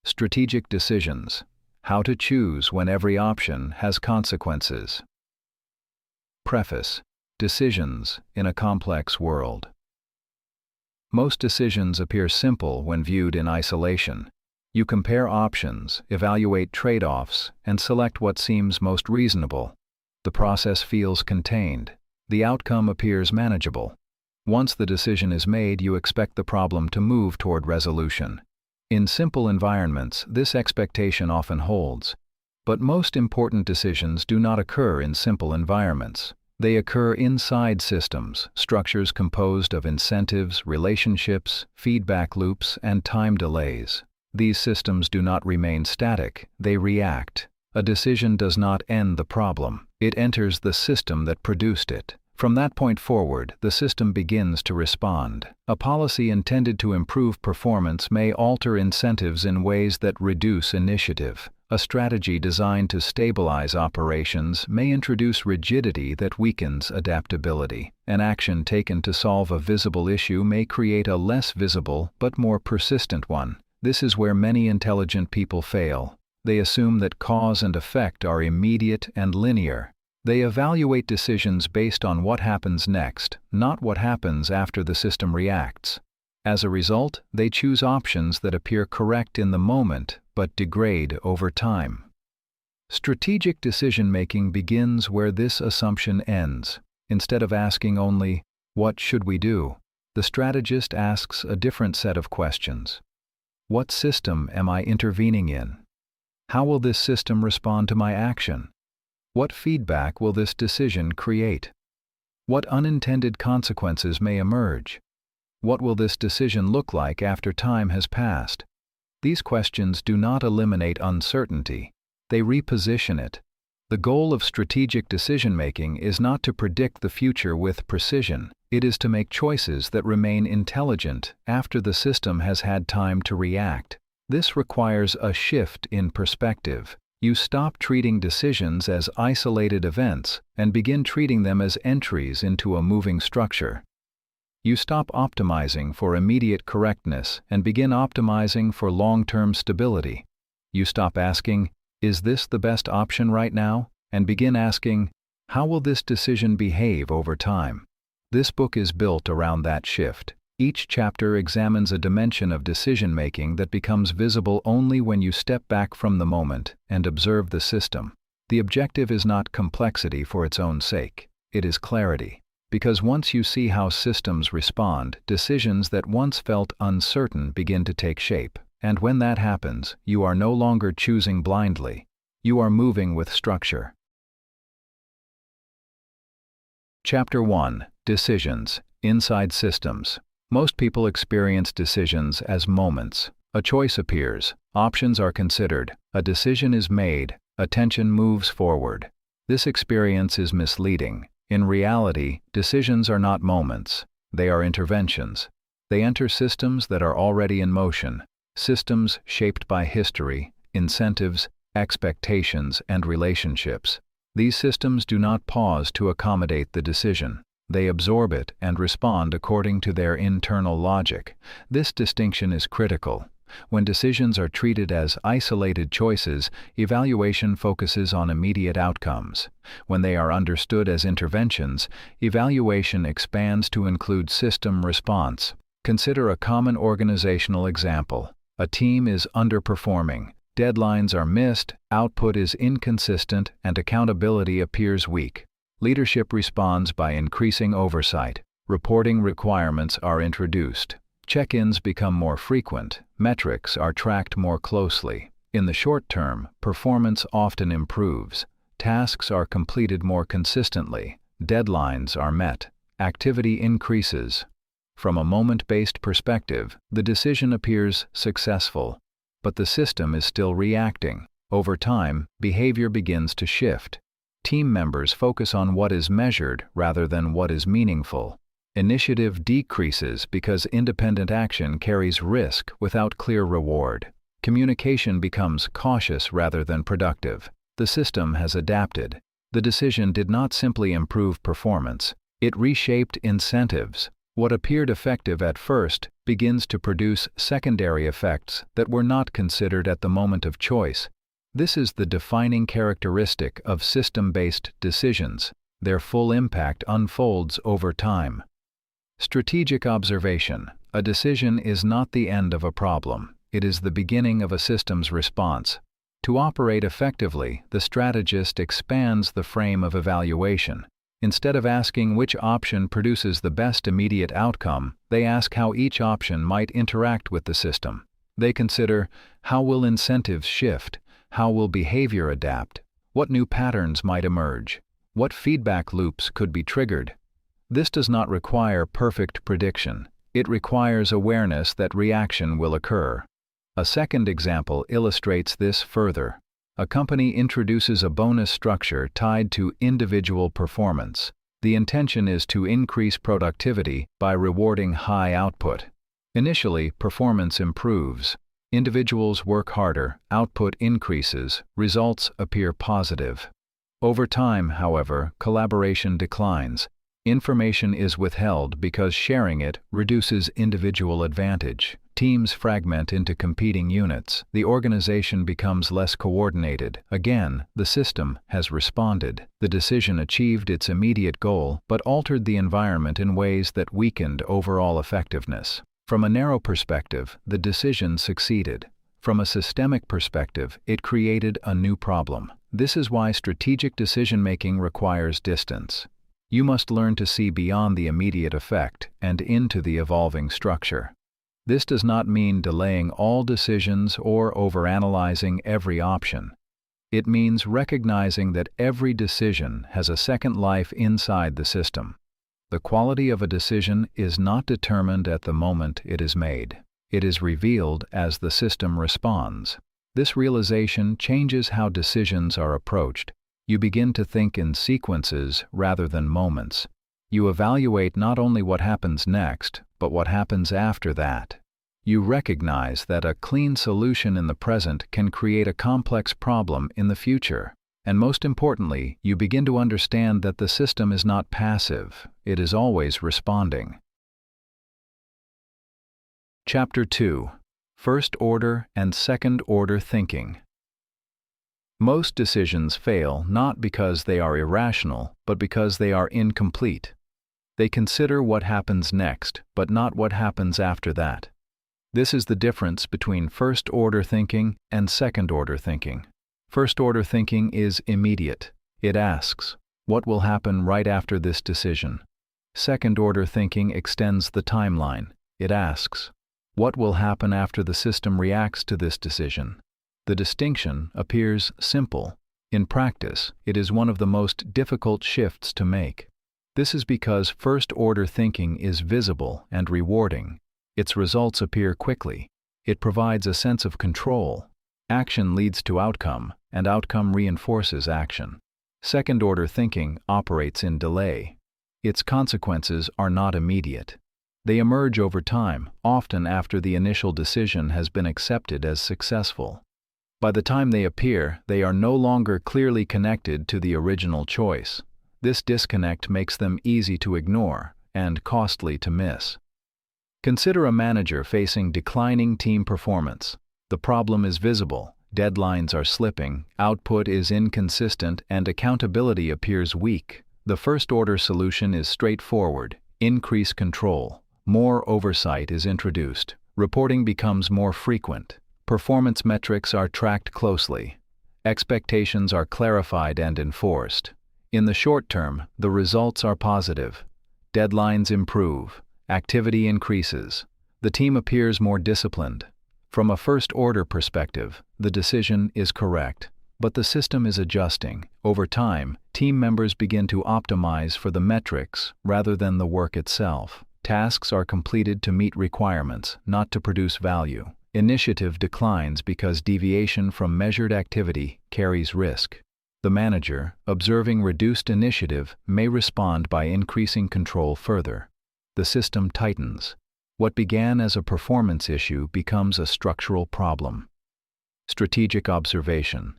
Strategic decisions. How to choose when every option has consequences. Preface. Decisions in a complex world. Most decisions appear simple when viewed in isolation. You compare options, evaluate trade-offs, and select what seems most reasonable. The process feels contained. The outcome appears manageable. Once the decision is made, you expect the problem to move toward resolution. In simple environments, this expectation often holds. But most important decisions do not occur in simple environments. They occur inside systems, structures composed of incentives, relationships, feedback loops, and time delays. These systems do not remain static, they react. A decision does not end the problem, it enters the system that produced it. From that point forward, the system begins to respond. A policy intended to improve performance may alter incentives in ways that reduce initiative. A strategy designed to stabilize operations may introduce rigidity that weakens adaptability. An action taken to solve a visible issue may create a less visible but more persistent one. This is where many intelligent people fail. They assume that cause and effect are immediate and linear. They evaluate decisions based on what happens next, not what happens after the system reacts. As a result, they choose options that appear correct in the moment but degrade over time. Strategic decision-making begins where this assumption ends. Instead of asking only, "What should we do?" the strategist asks a different set of questions. What system am I intervening in? How will this system respond to my action? What feedback will this decision create? What unintended consequences may emerge? What will this decision look like after time has passed? These questions do not eliminate uncertainty, they reposition it. The goal of strategic decision-making is not to predict the future with precision, it is to make choices that remain intelligent after the system has had time to react. This requires a shift in perspective. You stop treating decisions as isolated events and begin treating them as entries into a moving structure. You stop optimizing for immediate correctness and begin optimizing for long-term stability. You stop asking, "Is this the best option right now?" and begin asking, "How will this decision behave over time?" This book is built around that shift. Each chapter examines a dimension of decision-making that becomes visible only when you step back from the moment and observe the system. The objective is not complexity for its own sake, it is clarity. Because once you see how systems respond, decisions that once felt uncertain begin to take shape. And when that happens, you are no longer choosing blindly. You are moving with structure. Chapter 1. Decisions. Inside systems. Most people experience decisions as moments. A choice appears, options are considered, a decision is made, attention moves forward. This experience is misleading. In reality, decisions are not moments, they are interventions. They enter systems that are already in motion, systems shaped by history, incentives, expectations, and relationships. These systems do not pause to accommodate the decision. They absorb it and respond according to their internal logic. This distinction is critical. When decisions are treated as isolated choices, evaluation focuses on immediate outcomes. When they are understood as interventions, evaluation expands to include system response. Consider a common organizational example. A team is underperforming. Deadlines are missed, output is inconsistent, and accountability appears weak. Leadership responds by increasing oversight. Reporting requirements are introduced. Check-ins become more frequent. Metrics are tracked more closely. In the short term, performance often improves. Tasks are completed more consistently. Deadlines are met. Activity increases. From a moment-based perspective, the decision appears successful, but the system is still reacting. Over time, behavior begins to shift. Team members focus on what is measured rather than what is meaningful. Initiative decreases because independent action carries risk without clear reward. Communication becomes cautious rather than productive. The system has adapted. The decision did not simply improve performance, it reshaped incentives. What appeared effective at first begins to produce secondary effects that were not considered at the moment of choice. This is the defining characteristic of system-based decisions. Their full impact unfolds over time. Strategic observation. A decision is not the end of a problem. It is the beginning of a system's response. To operate effectively, the strategist expands the frame of evaluation. Instead of asking which option produces the best immediate outcome, they ask how each option might interact with the system. They consider, how will incentives shift? How will behavior adapt? What new patterns might emerge? What feedback loops could be triggered? This does not require perfect prediction. It requires awareness that reaction will occur. A second example illustrates this further. A company introduces a bonus structure tied to individual performance. The intention is to increase productivity by rewarding high output. Initially, performance improves. Individuals work harder, output increases, results appear positive. Over time, however, collaboration declines. Information is withheld because sharing it reduces individual advantage. Teams fragment into competing units. The organization becomes less coordinated. Again, the system has responded. The decision achieved its immediate goal, but altered the environment in ways that weakened overall effectiveness. From a narrow perspective, the decision succeeded. From a systemic perspective, it created a new problem. This is why strategic decision-making requires distance. You must learn to see beyond the immediate effect and into the evolving structure. This does not mean delaying all decisions or overanalyzing every option. It means recognizing that every decision has a second life inside the system. The quality of a decision is not determined at the moment it is made. It is revealed as the system responds. This realization changes how decisions are approached. You begin to think in sequences rather than moments. You evaluate not only what happens next, but what happens after that. You recognize that a clean solution in the present can create a complex problem in the future. And most importantly, you begin to understand that the system is not passive, it is always responding. Chapter 2. First Order and Second Order Thinking. Most decisions fail not because they are irrational, but because they are incomplete. They consider what happens next, but not what happens after that. This is the difference between first-order thinking and second-order thinking. First-order thinking is immediate. It asks, what will happen right after this decision? Second-order thinking extends the timeline. It asks, what will happen after the system reacts to this decision? The distinction appears simple. In practice, it is one of the most difficult shifts to make. This is because first-order thinking is visible and rewarding. Its results appear quickly. It provides a sense of control. Action leads to outcome, and outcome reinforces action. Second-order thinking operates in delay. Its consequences are not immediate. They emerge over time, often after the initial decision has been accepted as successful. By the time they appear, they are no longer clearly connected to the original choice. This disconnect makes them easy to ignore and costly to miss. Consider a manager facing declining team performance. The problem is visible, deadlines are slipping, output is inconsistent, and accountability appears weak. The first-order solution is straightforward: increase control. More oversight is introduced. Reporting becomes more frequent. Performance metrics are tracked closely. Expectations are clarified and enforced. In the short term, the results are positive. Deadlines improve. Activity increases. The team appears more disciplined. From a first-order perspective, the decision is correct, but the system is adjusting. Over time, team members begin to optimize for the metrics rather than the work itself. Tasks are completed to meet requirements, not to produce value. Initiative declines because deviation from measured activity carries risk. The manager, observing reduced initiative, may respond by increasing control further. The system tightens. What began as a performance issue becomes a structural problem. Strategic observation.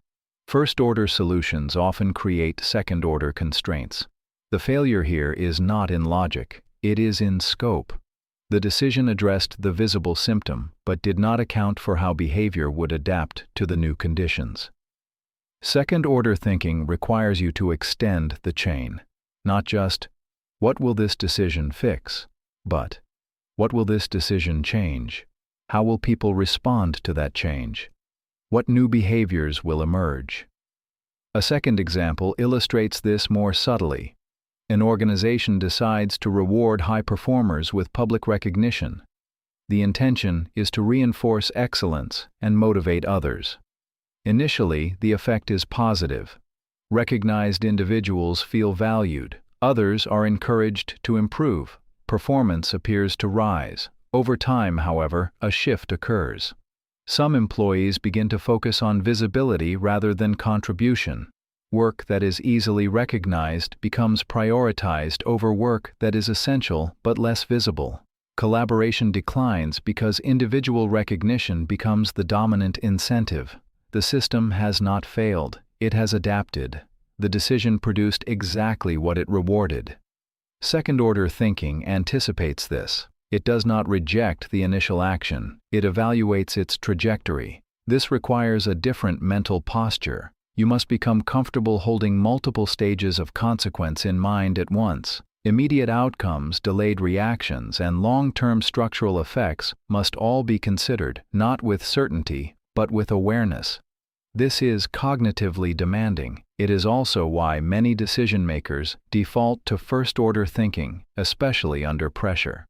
First-order solutions often create second-order constraints. The failure here is not in logic, it is in scope. The decision addressed the visible symptom but did not account for how behavior would adapt to the new conditions. Second-order thinking requires you to extend the chain. Not just, what will this decision fix? But, what will this decision change? How will people respond to that change? What new behaviors will emerge? A second example illustrates this more subtly. An organization decides to reward high performers with public recognition. The intention is to reinforce excellence and motivate others. Initially, the effect is positive. Recognized individuals feel valued. Others are encouraged to improve. Performance appears to rise. Over time, however, a shift occurs. Some employees begin to focus on visibility rather than contribution. Work that is easily recognized becomes prioritized over work that is essential but less visible. Collaboration declines because individual recognition becomes the dominant incentive. The system has not failed, it has adapted. The decision produced exactly what it rewarded. Second-order thinking anticipates this. It does not reject the initial action, it evaluates its trajectory. This requires a different mental posture. You must become comfortable holding multiple stages of consequence in mind at once. Immediate outcomes, delayed reactions, and long-term structural effects must all be considered, not with certainty, but with awareness. This is cognitively demanding. It is also why many decision-makers default to first-order thinking, especially under pressure.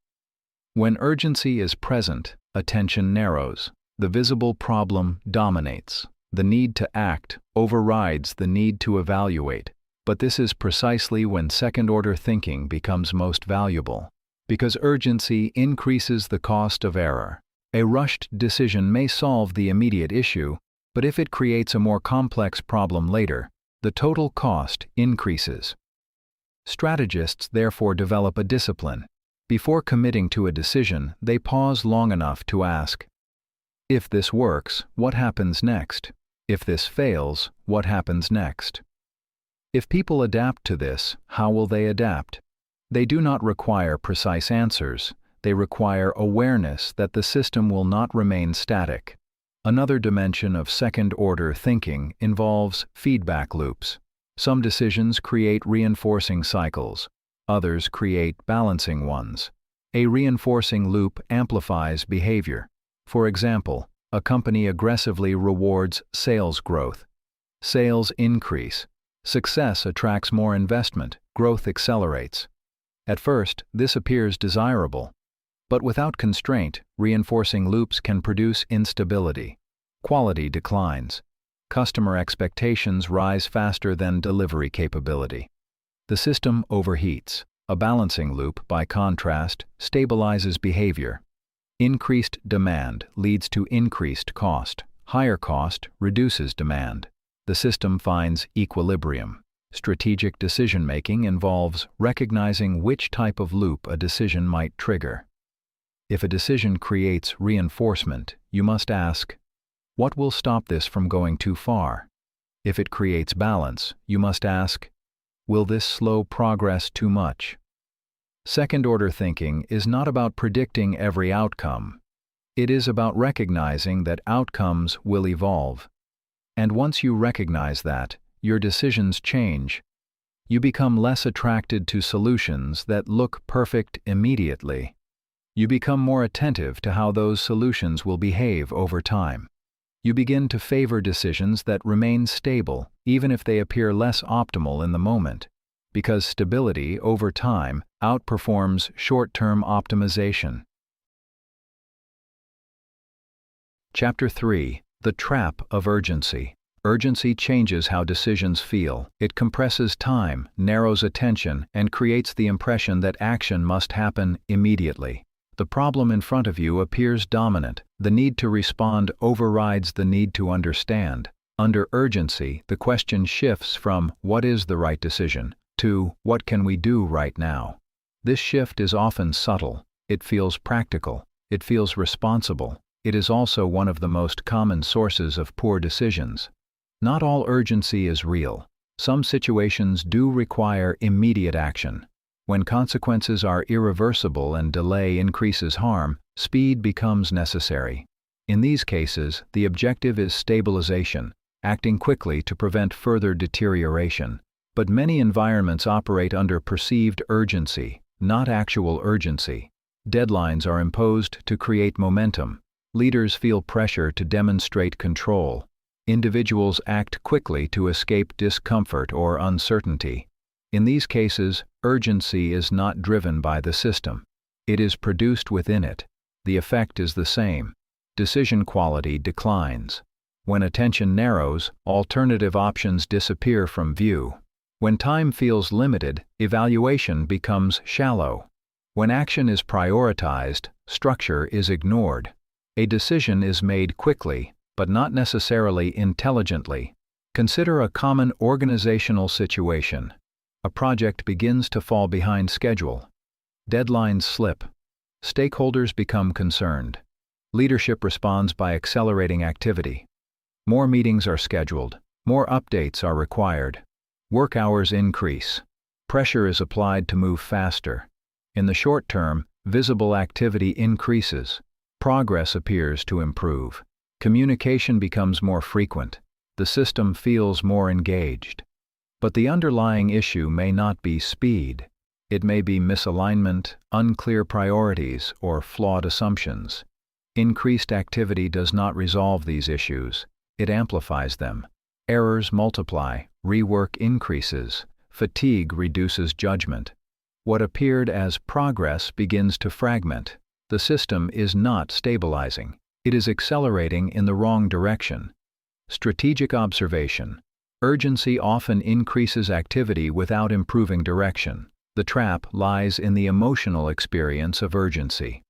When urgency is present, attention narrows. The visible problem dominates. The need to act overrides the need to evaluate. But this is precisely when second-order thinking becomes most valuable. Because urgency increases the cost of error. A rushed decision may solve the immediate issue, but if it creates a more complex problem later, the total cost increases. Strategists therefore develop a discipline. Before committing to a decision, they pause long enough to ask, if this works, what happens next? If this fails, what happens next? If people adapt to this, how will they adapt? They do not require precise answers. They require awareness that the system will not remain static. Another dimension of second-order thinking involves feedback loops. Some decisions create reinforcing cycles. Others create balancing ones. A reinforcing loop amplifies behavior. For example, a company aggressively rewards sales growth. Sales increase. Success attracts more investment. Growth accelerates. At first, this appears desirable. But without constraint, reinforcing loops can produce instability. Quality declines. Customer expectations rise faster than delivery capability. The system overheats. A balancing loop, by contrast, stabilizes behavior. Increased demand leads to increased cost. Higher cost reduces demand. The system finds equilibrium. Strategic decision-making involves recognizing which type of loop a decision might trigger. If a decision creates reinforcement, you must ask, what will stop this from going too far? If it creates balance, you must ask, will this slow progress too much? Second-order thinking is not about predicting every outcome. It is about recognizing that outcomes will evolve. And once you recognize that, your decisions change. You become less attracted to solutions that look perfect immediately. You become more attentive to how those solutions will behave over time. You begin to favor decisions that remain stable, even if they appear less optimal in the moment, because stability over time outperforms short-term optimization. Chapter 3. The Trap of Urgency. Urgency changes how decisions feel. It compresses time, narrows attention, and creates the impression that action must happen immediately. The problem in front of you appears dominant. The need to respond overrides the need to understand. Under urgency, the question shifts from what is the right decision to what can we do right now. This shift is often subtle. It feels practical. It feels responsible. It is also one of the most common sources of poor decisions. Not all urgency is real. Some situations do require immediate action. When consequences are irreversible and delay increases harm, speed becomes necessary. In these cases, the objective is stabilization, acting quickly to prevent further deterioration. But many environments operate under perceived urgency, not actual urgency. Deadlines are imposed to create momentum. Leaders feel pressure to demonstrate control. Individuals act quickly to escape discomfort or uncertainty. In these cases, urgency is not driven by the system. It is produced within it. The effect is the same. Decision quality declines. When attention narrows, alternative options disappear from view. When time feels limited, evaluation becomes shallow. When action is prioritized, structure is ignored. A decision is made quickly, but not necessarily intelligently. Consider a common organizational situation. A project begins to fall behind schedule. Deadlines slip. Stakeholders become concerned. Leadership responds by accelerating activity. More meetings are scheduled. More updates are required. Work hours increase. Pressure is applied to move faster. In the short term, visible activity increases. Progress appears to improve. Communication becomes more frequent. The system feels more engaged. But the underlying issue may not be speed. It may be misalignment, unclear priorities, or flawed assumptions. Increased activity does not resolve these issues. It amplifies them. Errors multiply, rework increases, fatigue reduces judgment. What appeared as progress begins to fragment. The system is not stabilizing. It is accelerating in the wrong direction. Strategic observation. Urgency often increases activity without improving direction. The trap lies in the emotional experience of urgency.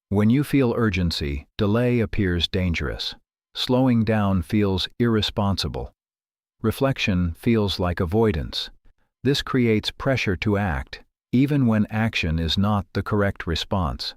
When you feel urgency, delay appears dangerous. Slowing down feels irresponsible. Reflection feels like avoidance. This creates pressure to act, even when action is not the correct response.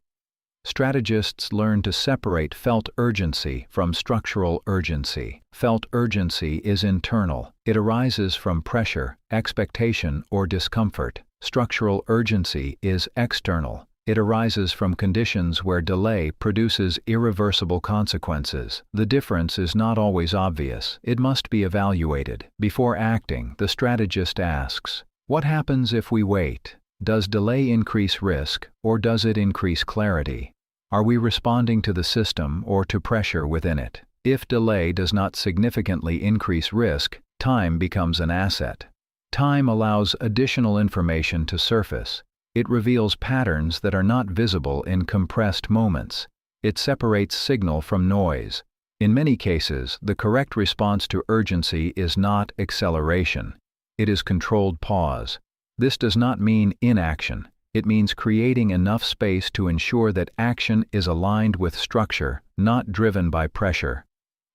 Strategists learn to separate felt urgency from structural urgency. Felt urgency is internal. It arises from pressure, expectation, or discomfort. Structural urgency is external. It arises from conditions where delay produces irreversible consequences. The difference is not always obvious. It must be evaluated. Before acting, the strategist asks, what happens if we wait? Does delay increase risk, or does it increase clarity? Are we responding to the system or to pressure within it? If delay does not significantly increase risk, time becomes an asset. Time allows additional information to surface. It reveals patterns that are not visible in compressed moments. It separates signal from noise. In many cases, the correct response to urgency is not acceleration. It is controlled pause. This does not mean inaction. It means creating enough space to ensure that action is aligned with structure, not driven by pressure.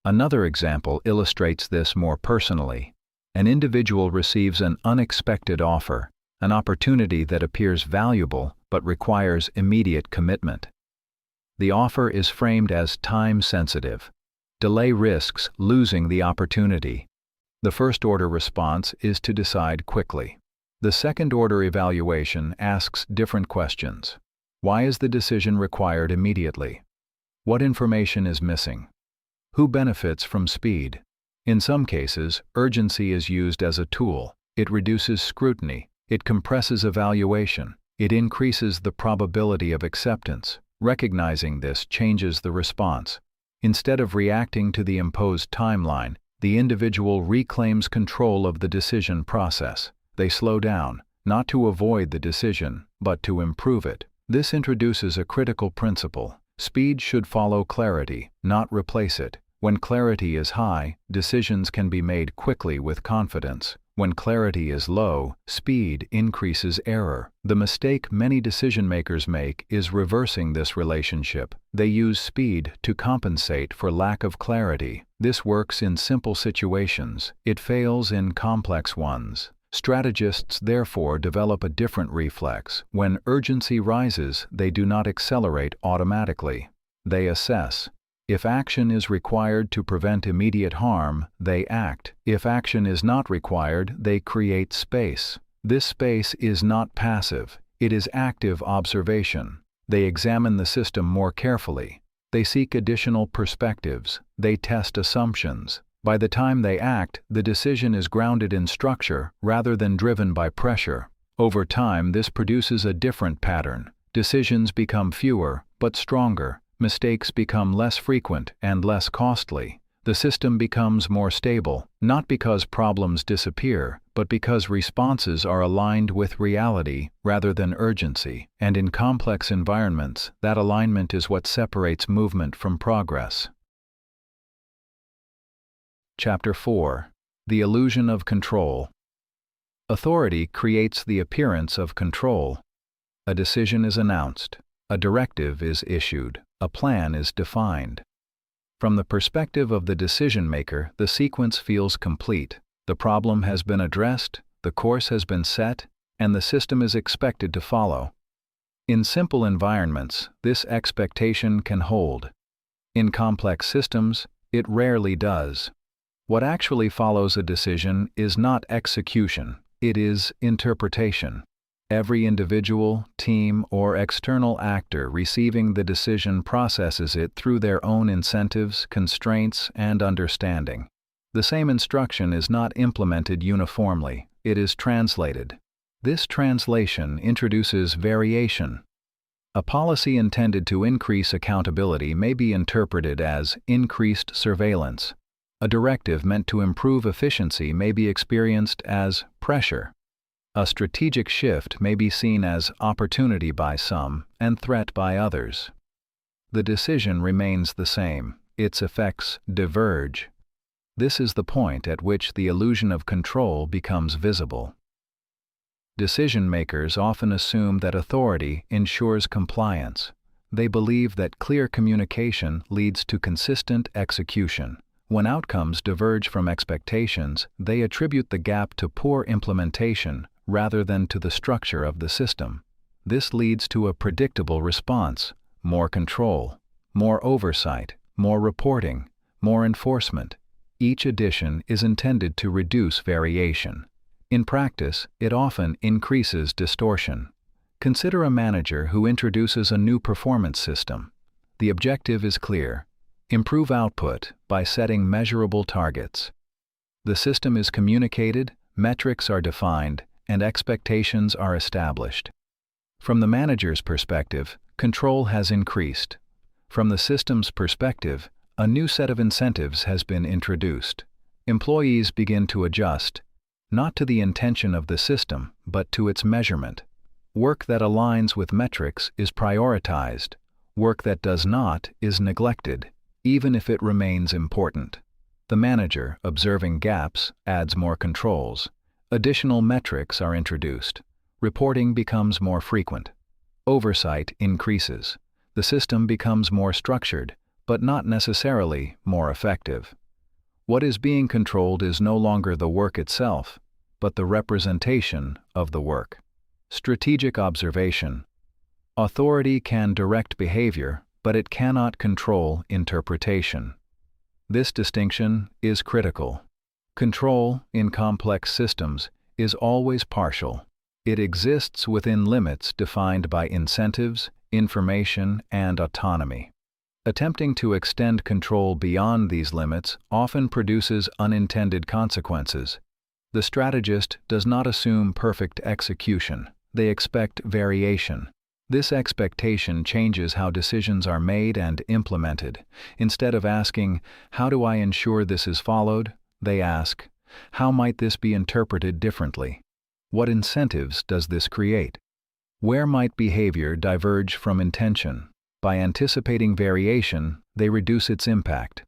Another example illustrates this more personally. An individual receives an unexpected offer, an opportunity that appears valuable but requires immediate commitment. The offer is framed as time-sensitive. Delay risks losing the opportunity. The first-order response is to decide quickly. The second-order evaluation asks different questions. Why is the decision required immediately? What information is missing? Who benefits from speed? In some cases, urgency is used as a tool. It reduces scrutiny. It compresses evaluation. It increases the probability of acceptance. Recognizing this changes the response. Instead of reacting to the imposed timeline, the individual reclaims control of the decision process. They slow down, not to avoid the decision, but to improve it. This introduces a critical principle. Speed should follow clarity, not replace it. When clarity is high, decisions can be made quickly with confidence. When clarity is low, speed increases error. The mistake many decision-makers make is reversing this relationship. They use speed to compensate for lack of clarity. This works in simple situations. It fails in complex ones. Strategists therefore develop a different reflex. When urgency rises, they do not accelerate automatically. They assess. If action is required to prevent immediate harm, they act. If action is not required, they create space. This space is not passive, it is active observation. They examine the system more carefully. They seek additional perspectives. They test assumptions. By the time they act, the decision is grounded in structure rather than driven by pressure. Over time, this produces a different pattern. Decisions become fewer, but stronger. Mistakes become less frequent and less costly. The system becomes more stable, not because problems disappear, but because responses are aligned with reality rather than urgency. And in complex environments, that alignment is what separates movement from progress. Chapter 4. The Illusion of Control. Authority creates the appearance of control. A decision is announced. A directive is issued. A plan is defined. From the perspective of the decision-maker, the sequence feels complete. The problem has been addressed, the course has been set, and the system is expected to follow. In simple environments, this expectation can hold. In complex systems, it rarely does. What actually follows a decision is not execution, it is interpretation. Every individual, team, or external actor receiving the decision processes it through their own incentives, constraints, and understanding. The same instruction is not implemented uniformly, it is translated. This translation introduces variation. A policy intended to increase accountability may be interpreted as increased surveillance. A directive meant to improve efficiency may be experienced as pressure. A strategic shift may be seen as opportunity by some and threat by others. The decision remains the same, its effects diverge. This is the point at which the illusion of control becomes visible. Decision-makers often assume that authority ensures compliance. They believe that clear communication leads to consistent execution. When outcomes diverge from expectations, they attribute the gap to poor implementation rather than to the structure of the system. This leads to a predictable response: more control, more oversight, more reporting, more enforcement. Each addition is intended to reduce variation. In practice, it often increases distortion. Consider a manager who introduces a new performance system. The objective is clear: improve output by setting measurable targets. The system is communicated, metrics are defined, and expectations are established. From the manager's perspective, control has increased. From the system's perspective, a new set of incentives has been introduced. Employees begin to adjust, not to the intention of the system, but to its measurement. Work that aligns with metrics is prioritized. Work that does not is neglected, even if it remains important. The manager, observing gaps, adds more controls. Additional metrics are introduced. Reporting becomes more frequent. Oversight increases. The system becomes more structured, but not necessarily more effective. What is being controlled is no longer the work itself, but the representation of the work. Strategic observation. Authority can direct behavior, but it cannot control interpretation. This distinction is critical. Control, in complex systems, is always partial. It exists within limits defined by incentives, information, and autonomy. Attempting to extend control beyond these limits often produces unintended consequences. The strategist does not assume perfect execution. They expect variation. This expectation changes how decisions are made and implemented. Instead of asking, "How do I ensure this is followed?" they ask, "How might this be interpreted differently? What incentives does this create? Where might behavior diverge from intention?" By anticipating variation, they reduce its impact.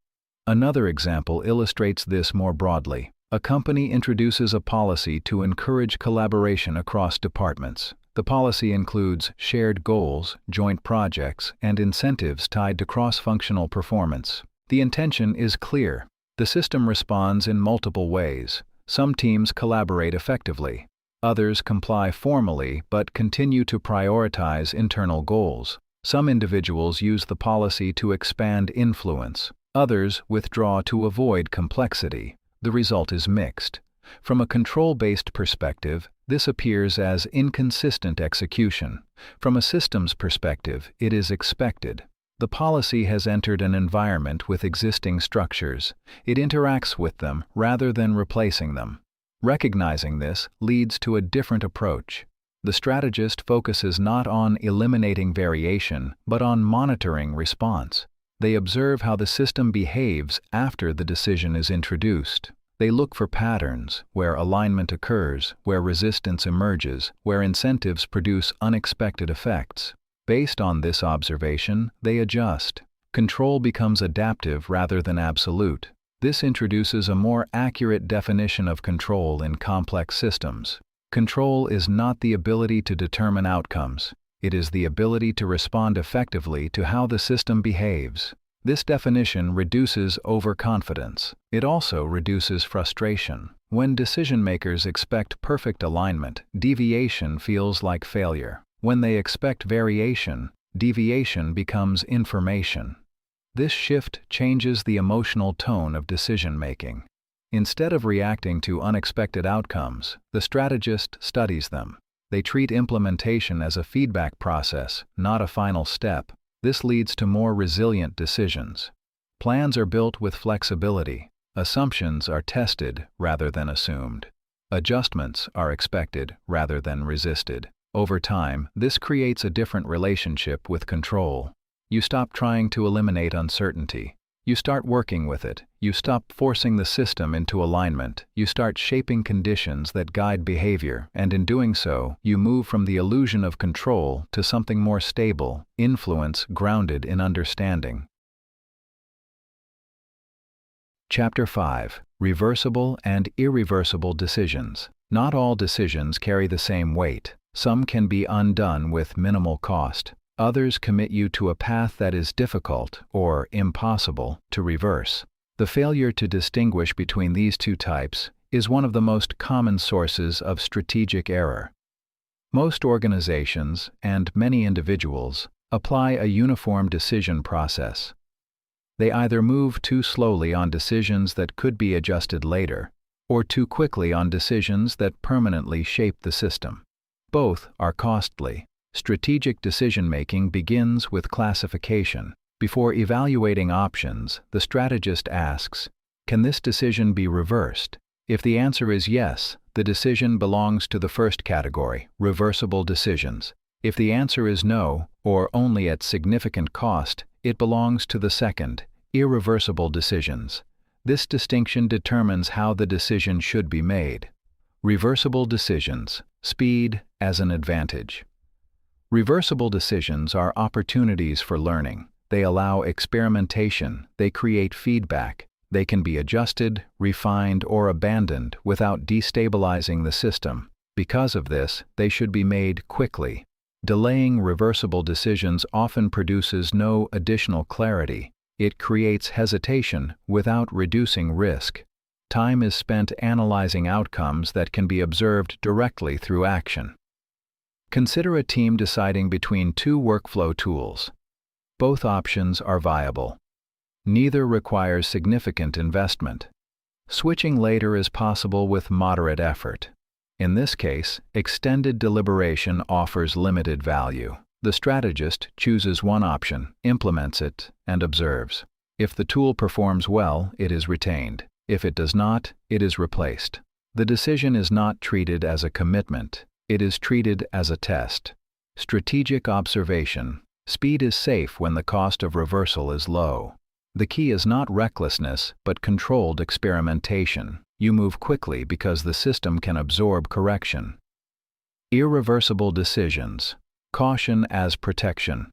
Another example illustrates this more broadly. A company introduces a policy to encourage collaboration across departments. The policy includes shared goals, joint projects, and incentives tied to cross-functional performance. The intention is clear. The system responds in multiple ways. Some teams collaborate effectively. Others comply formally but continue to prioritize internal goals. Some individuals use the policy to expand influence. Others withdraw to avoid complexity. The result is mixed. From a control-based perspective, This appears as inconsistent execution. From a systems perspective, it is expected. The policy has entered an environment with existing structures. It interacts with them rather than replacing them. Recognizing this leads to a different approach. The strategist focuses not on eliminating variation, but on monitoring response. They observe how the system behaves after the decision is introduced. They look for patterns, where alignment occurs, where resistance emerges, where incentives produce unexpected effects. Based on this observation, they adjust. Control becomes adaptive rather than absolute. This introduces a more accurate definition of control in complex systems. Control is not the ability to determine outcomes. It is the ability to respond effectively to how the system behaves. This definition reduces overconfidence. It also reduces frustration. When decision-makers expect perfect alignment, deviation feels like failure. When they expect variation, deviation becomes information. This shift changes the emotional tone of decision-making. Instead of reacting to unexpected outcomes, the strategist studies them. They treat implementation as a feedback process, not a final step. This leads to more resilient decisions. Plans are built with flexibility. Assumptions are tested rather than assumed. Adjustments are expected rather than resisted. Over time, this creates a different relationship with control. You stop trying to eliminate uncertainty. You start working with it. You stop forcing the system into alignment. You start shaping conditions that guide behavior, and in doing so, you move from the illusion of control to something more stable, influence grounded in understanding. Chapter 5. Reversible and irreversible decisions. Not all decisions carry the same weight. Some can be undone with minimal cost. Others commit you to a path that is difficult or impossible to reverse. The failure to distinguish between these two types is one of the most common sources of strategic error. Most organizations and many individuals apply a uniform decision process. They either move too slowly on decisions that could be adjusted later, or too quickly on decisions that permanently shape the system. Both are costly. Strategic decision-making begins with classification. Before evaluating options, the strategist asks, can this decision be reversed? If the answer is yes, the decision belongs to the first category, reversible decisions. If the answer is no, or only at significant cost, it belongs to the second, irreversible decisions. This distinction determines how the decision should be made. Reversible decisions. Speed as an advantage. Reversible decisions are opportunities for learning. They allow experimentation. They create feedback. They can be adjusted, refined, or abandoned without destabilizing the system. Because of this, they should be made quickly. Delaying reversible decisions often produces no additional clarity. It creates hesitation without reducing risk. Time is spent analyzing outcomes that can be observed directly through action. Consider a team deciding between two workflow tools. Both options are viable. Neither requires significant investment. Switching later is possible with moderate effort. In this case, extended deliberation offers limited value. The strategist chooses one option, implements it, and observes. If the tool performs well, it is retained. If it does not, it is replaced. The decision is not treated as a commitment. It is treated as a test. Strategic observation. Speed is safe when the cost of reversal is low. The key is not recklessness, but controlled experimentation. You move quickly because the system can absorb correction. Irreversible decisions. Caution as protection.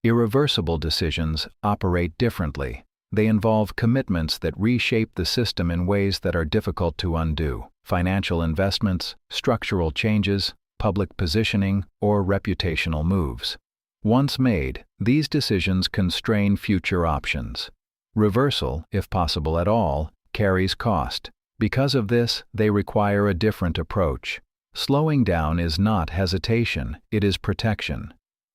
Irreversible decisions operate differently. They involve commitments that reshape the system in ways that are difficult to undo. Financial investments, structural changes, public positioning, or reputational moves. Once made, these decisions constrain future options. Reversal, if possible at all, carries cost. Because of this, they require a different approach. Slowing down is not hesitation, it is protection.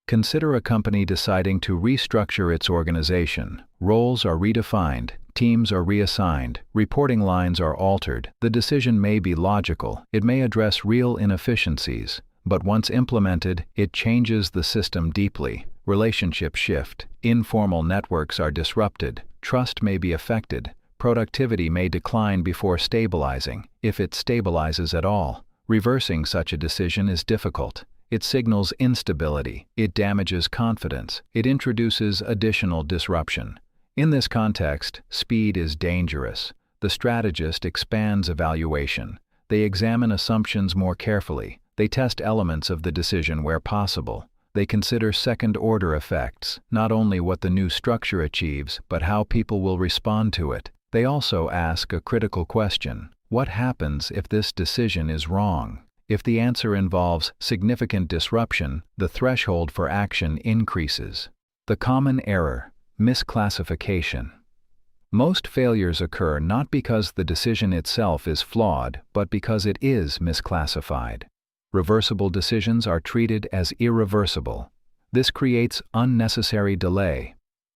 Consider a company deciding to restructure its organization. Roles are redefined, Teams are reassigned, reporting lines are altered, the decision may be logical, it may address real inefficiencies, but once implemented, it changes the system deeply. Relationships shift, informal networks are disrupted, trust may be affected, productivity may decline before stabilizing, if it stabilizes at all. Reversing such a decision is difficult. It signals instability, it damages confidence, it introduces additional disruption. In this context, speed is dangerous. The strategist expands evaluation. They examine assumptions more carefully. They test elements of the decision where possible. They consider second-order effects, not only what the new structure achieves, but how people will respond to it. They also ask a critical question: what happens if this decision is wrong? If the answer involves significant disruption, the threshold for action increases. The common error: misclassification. Most failures occur not because the decision itself is flawed, but because it is misclassified. Reversible decisions are treated as irreversible. This creates unnecessary delay.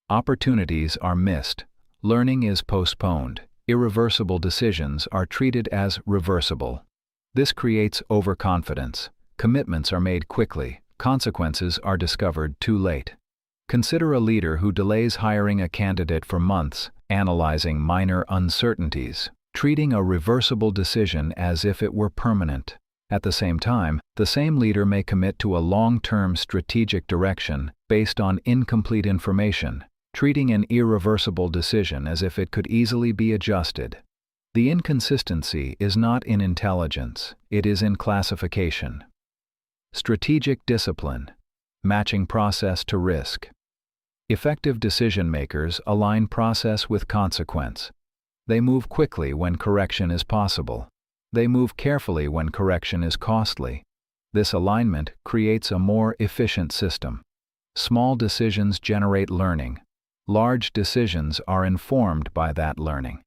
Opportunities are missed. Learning is postponed. Irreversible decisions are treated as reversible. This creates overconfidence. Commitments are made quickly. Consequences are discovered too late. Consider a leader who delays hiring a candidate for months, analyzing minor uncertainties, treating a reversible decision as if it were permanent. At the same time, the same leader may commit to a long-term strategic direction based on incomplete information, treating an irreversible decision as if it could easily be adjusted. The inconsistency is not in intelligence, it is in classification. Strategic discipline, matching process to risk. Effective decision-makers align process with consequence. They move quickly when correction is possible. They move carefully when correction is costly. This alignment creates a more efficient system. Small decisions generate learning. Large decisions are informed by that learning.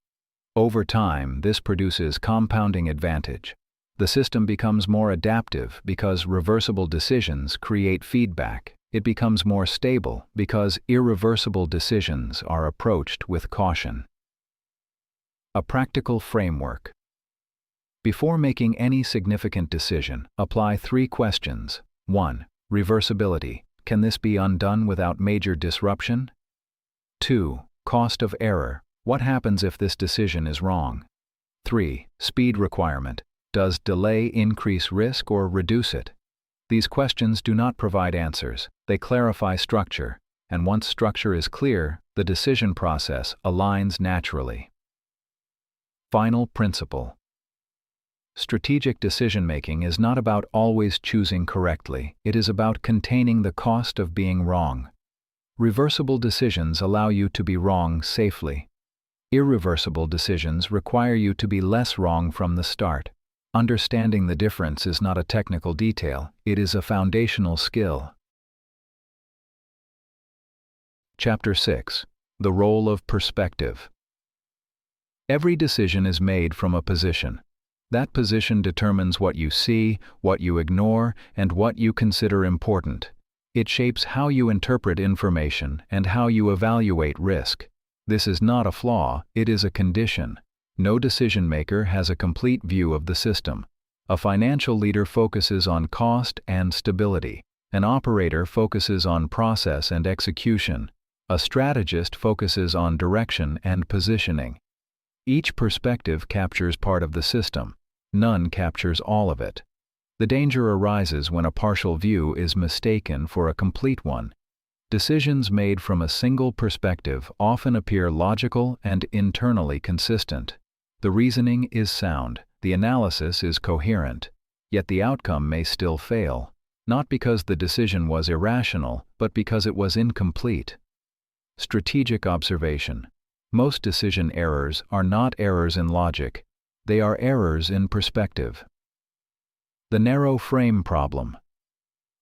Over time, this produces compounding advantage. The system becomes more adaptive because reversible decisions create feedback. It becomes more stable because irreversible decisions are approached with caution. A practical framework. Before making any significant decision, apply 3 questions. 1. Reversibility. Can this be undone without major disruption? 2. Cost of error. What happens if this decision is wrong? 3. Speed requirement. Does delay increase risk or reduce it? These questions do not provide answers, they clarify structure, and once structure is clear, the decision process aligns naturally. Final principle. Strategic decision-making is not about always choosing correctly, it is about containing the cost of being wrong. Reversible decisions allow you to be wrong safely. Irreversible decisions require you to be less wrong from the start. Understanding the difference is not a technical detail, it is a foundational skill. Chapter 6. The Role of Perspective. Every decision is made from a position. That position determines what you see, what you ignore, and what you consider important. It shapes how you interpret information and how you evaluate risk. This is not a flaw, it is a condition. No decision-maker has a complete view of the system. A financial leader focuses on cost and stability. An operator focuses on process and execution. A strategist focuses on direction and positioning. Each perspective captures part of the system. None captures all of it. The danger arises when a partial view is mistaken for a complete one. Decisions made from a single perspective often appear logical and internally consistent. The reasoning is sound, the analysis is coherent, yet the outcome may still fail, not because the decision was irrational, but because it was incomplete. Strategic observation. Most decision errors are not errors in logic, they are errors in perspective. The narrow frame problem.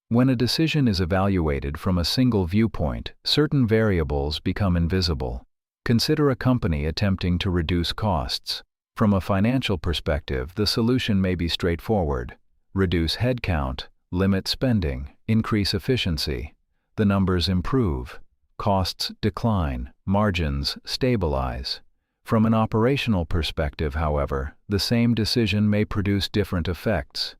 When a decision is evaluated from a single viewpoint, certain variables become invisible. Consider a company attempting to reduce costs. From a financial perspective, the solution may be straightforward. Reduce headcount, limit spending, increase efficiency. The numbers improve. Costs decline, margins stabilize. From an operational perspective, however, the same decision may produce different effects.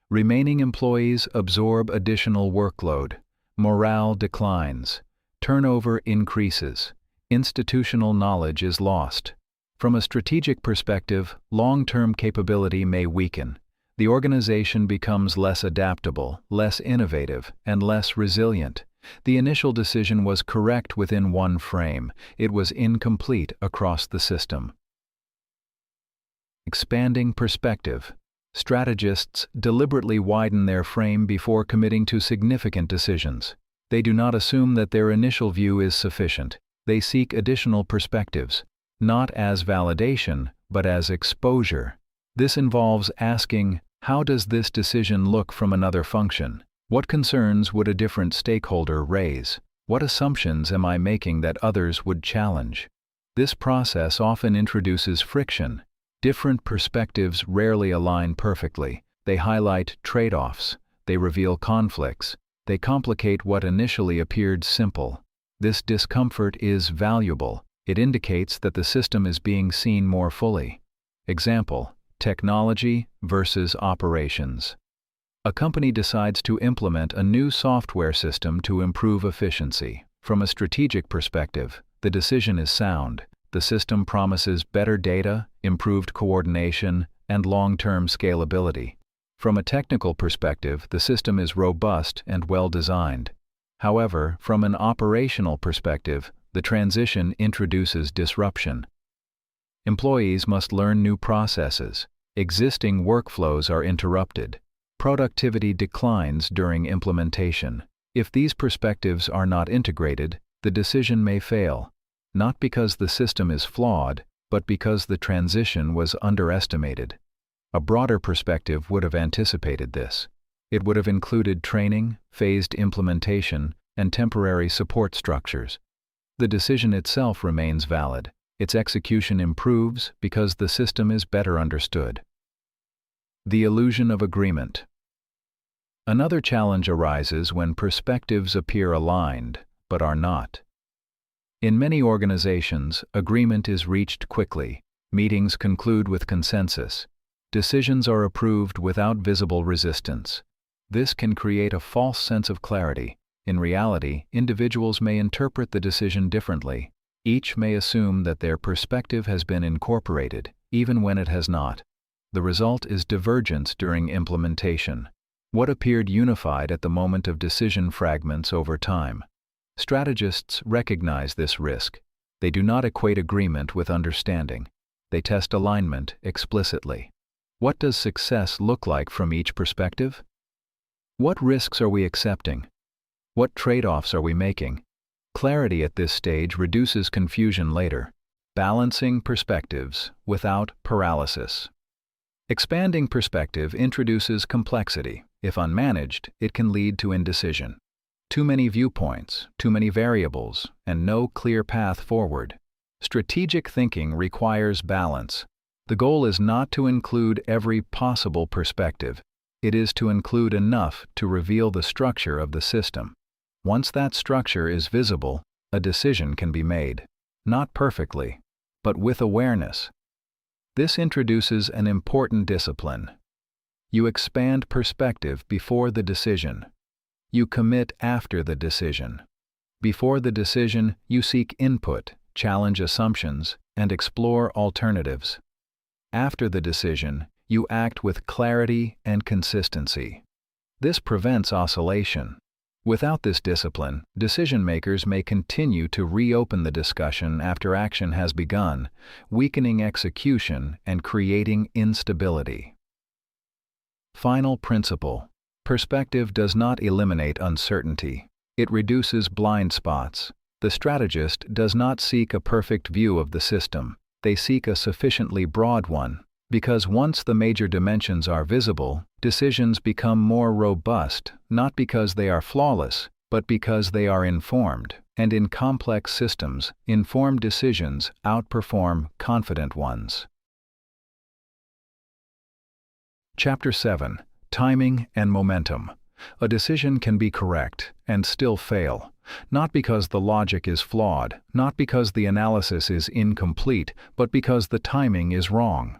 Remaining employees absorb additional workload, morale declines, turnover increases, institutional knowledge is lost. From a strategic perspective, long-term capability may weaken. The organization becomes less adaptable, less innovative, and less resilient. The initial decision was correct within one frame. It was incomplete across the system. Expanding perspective. Strategists deliberately widen their frame before committing to significant decisions. They do not assume that their initial view is sufficient. They seek additional perspectives, not as validation, but as exposure. This involves asking, how does this decision look from another function? What concerns would a different stakeholder raise? What assumptions am I making that others would challenge? This process often introduces friction. Different perspectives rarely align perfectly. They highlight trade-offs. They reveal conflicts. They complicate what initially appeared simple. This discomfort is valuable. It indicates that the system is being seen more fully. Example: technology versus operations. A company decides to implement a new software system to improve efficiency. From a strategic perspective, the decision is sound. The system promises better data, improved coordination, and long-term scalability. From a technical perspective, the system is robust and well-designed. However, from an operational perspective, the transition introduces disruption. Employees must learn new processes. Existing workflows are interrupted. Productivity declines during implementation. If these perspectives are not integrated, the decision may fail, not because the system is flawed, but because the transition was underestimated. A broader perspective would have anticipated this. It would have included training, phased implementation, and temporary support structures. The decision itself remains valid. Its execution improves because the system is better understood. The illusion of agreement. Another challenge arises when perspectives appear aligned, but are not. In many organizations, agreement is reached quickly. Meetings conclude with consensus. Decisions are approved without visible resistance. This can create a false sense of clarity. In reality, individuals may interpret the decision differently. Each may assume that their perspective has been incorporated, even when it has not. The result is divergence during implementation. What appeared unified at the moment of decision fragments over time. Strategists recognize this risk. They do not equate agreement with understanding. They test alignment explicitly. What does success look like from each perspective? What risks are we accepting? What trade-offs are we making? Clarity at this stage reduces confusion later. Balancing perspectives without paralysis. Expanding perspective introduces complexity. If unmanaged, it can lead to indecision. Too many viewpoints, too many variables, and no clear path forward. Strategic thinking requires balance. The goal is not to include every possible perspective. It is to include enough to reveal the structure of the system. Once that structure is visible, a decision can be made. Not perfectly, but with awareness. This introduces an important discipline. You expand perspective before the decision. You commit after the decision. Before the decision, you seek input, challenge assumptions, and explore alternatives. After the decision, you act with clarity and consistency. This prevents oscillation. Without this discipline, decision-makers may continue to reopen the discussion after action has begun, weakening execution and creating instability. Final principle. Perspective does not eliminate uncertainty. It reduces blind spots. The strategist does not seek a perfect view of the system. They seek a sufficiently broad one. Because once the major dimensions are visible, decisions become more robust, not because they are flawless, but because they are informed. And in complex systems, informed decisions outperform confident ones. Chapter 7. Timing and momentum. A decision can be correct and still fail. Not because the logic is flawed, not because the analysis is incomplete, but because the timing is wrong.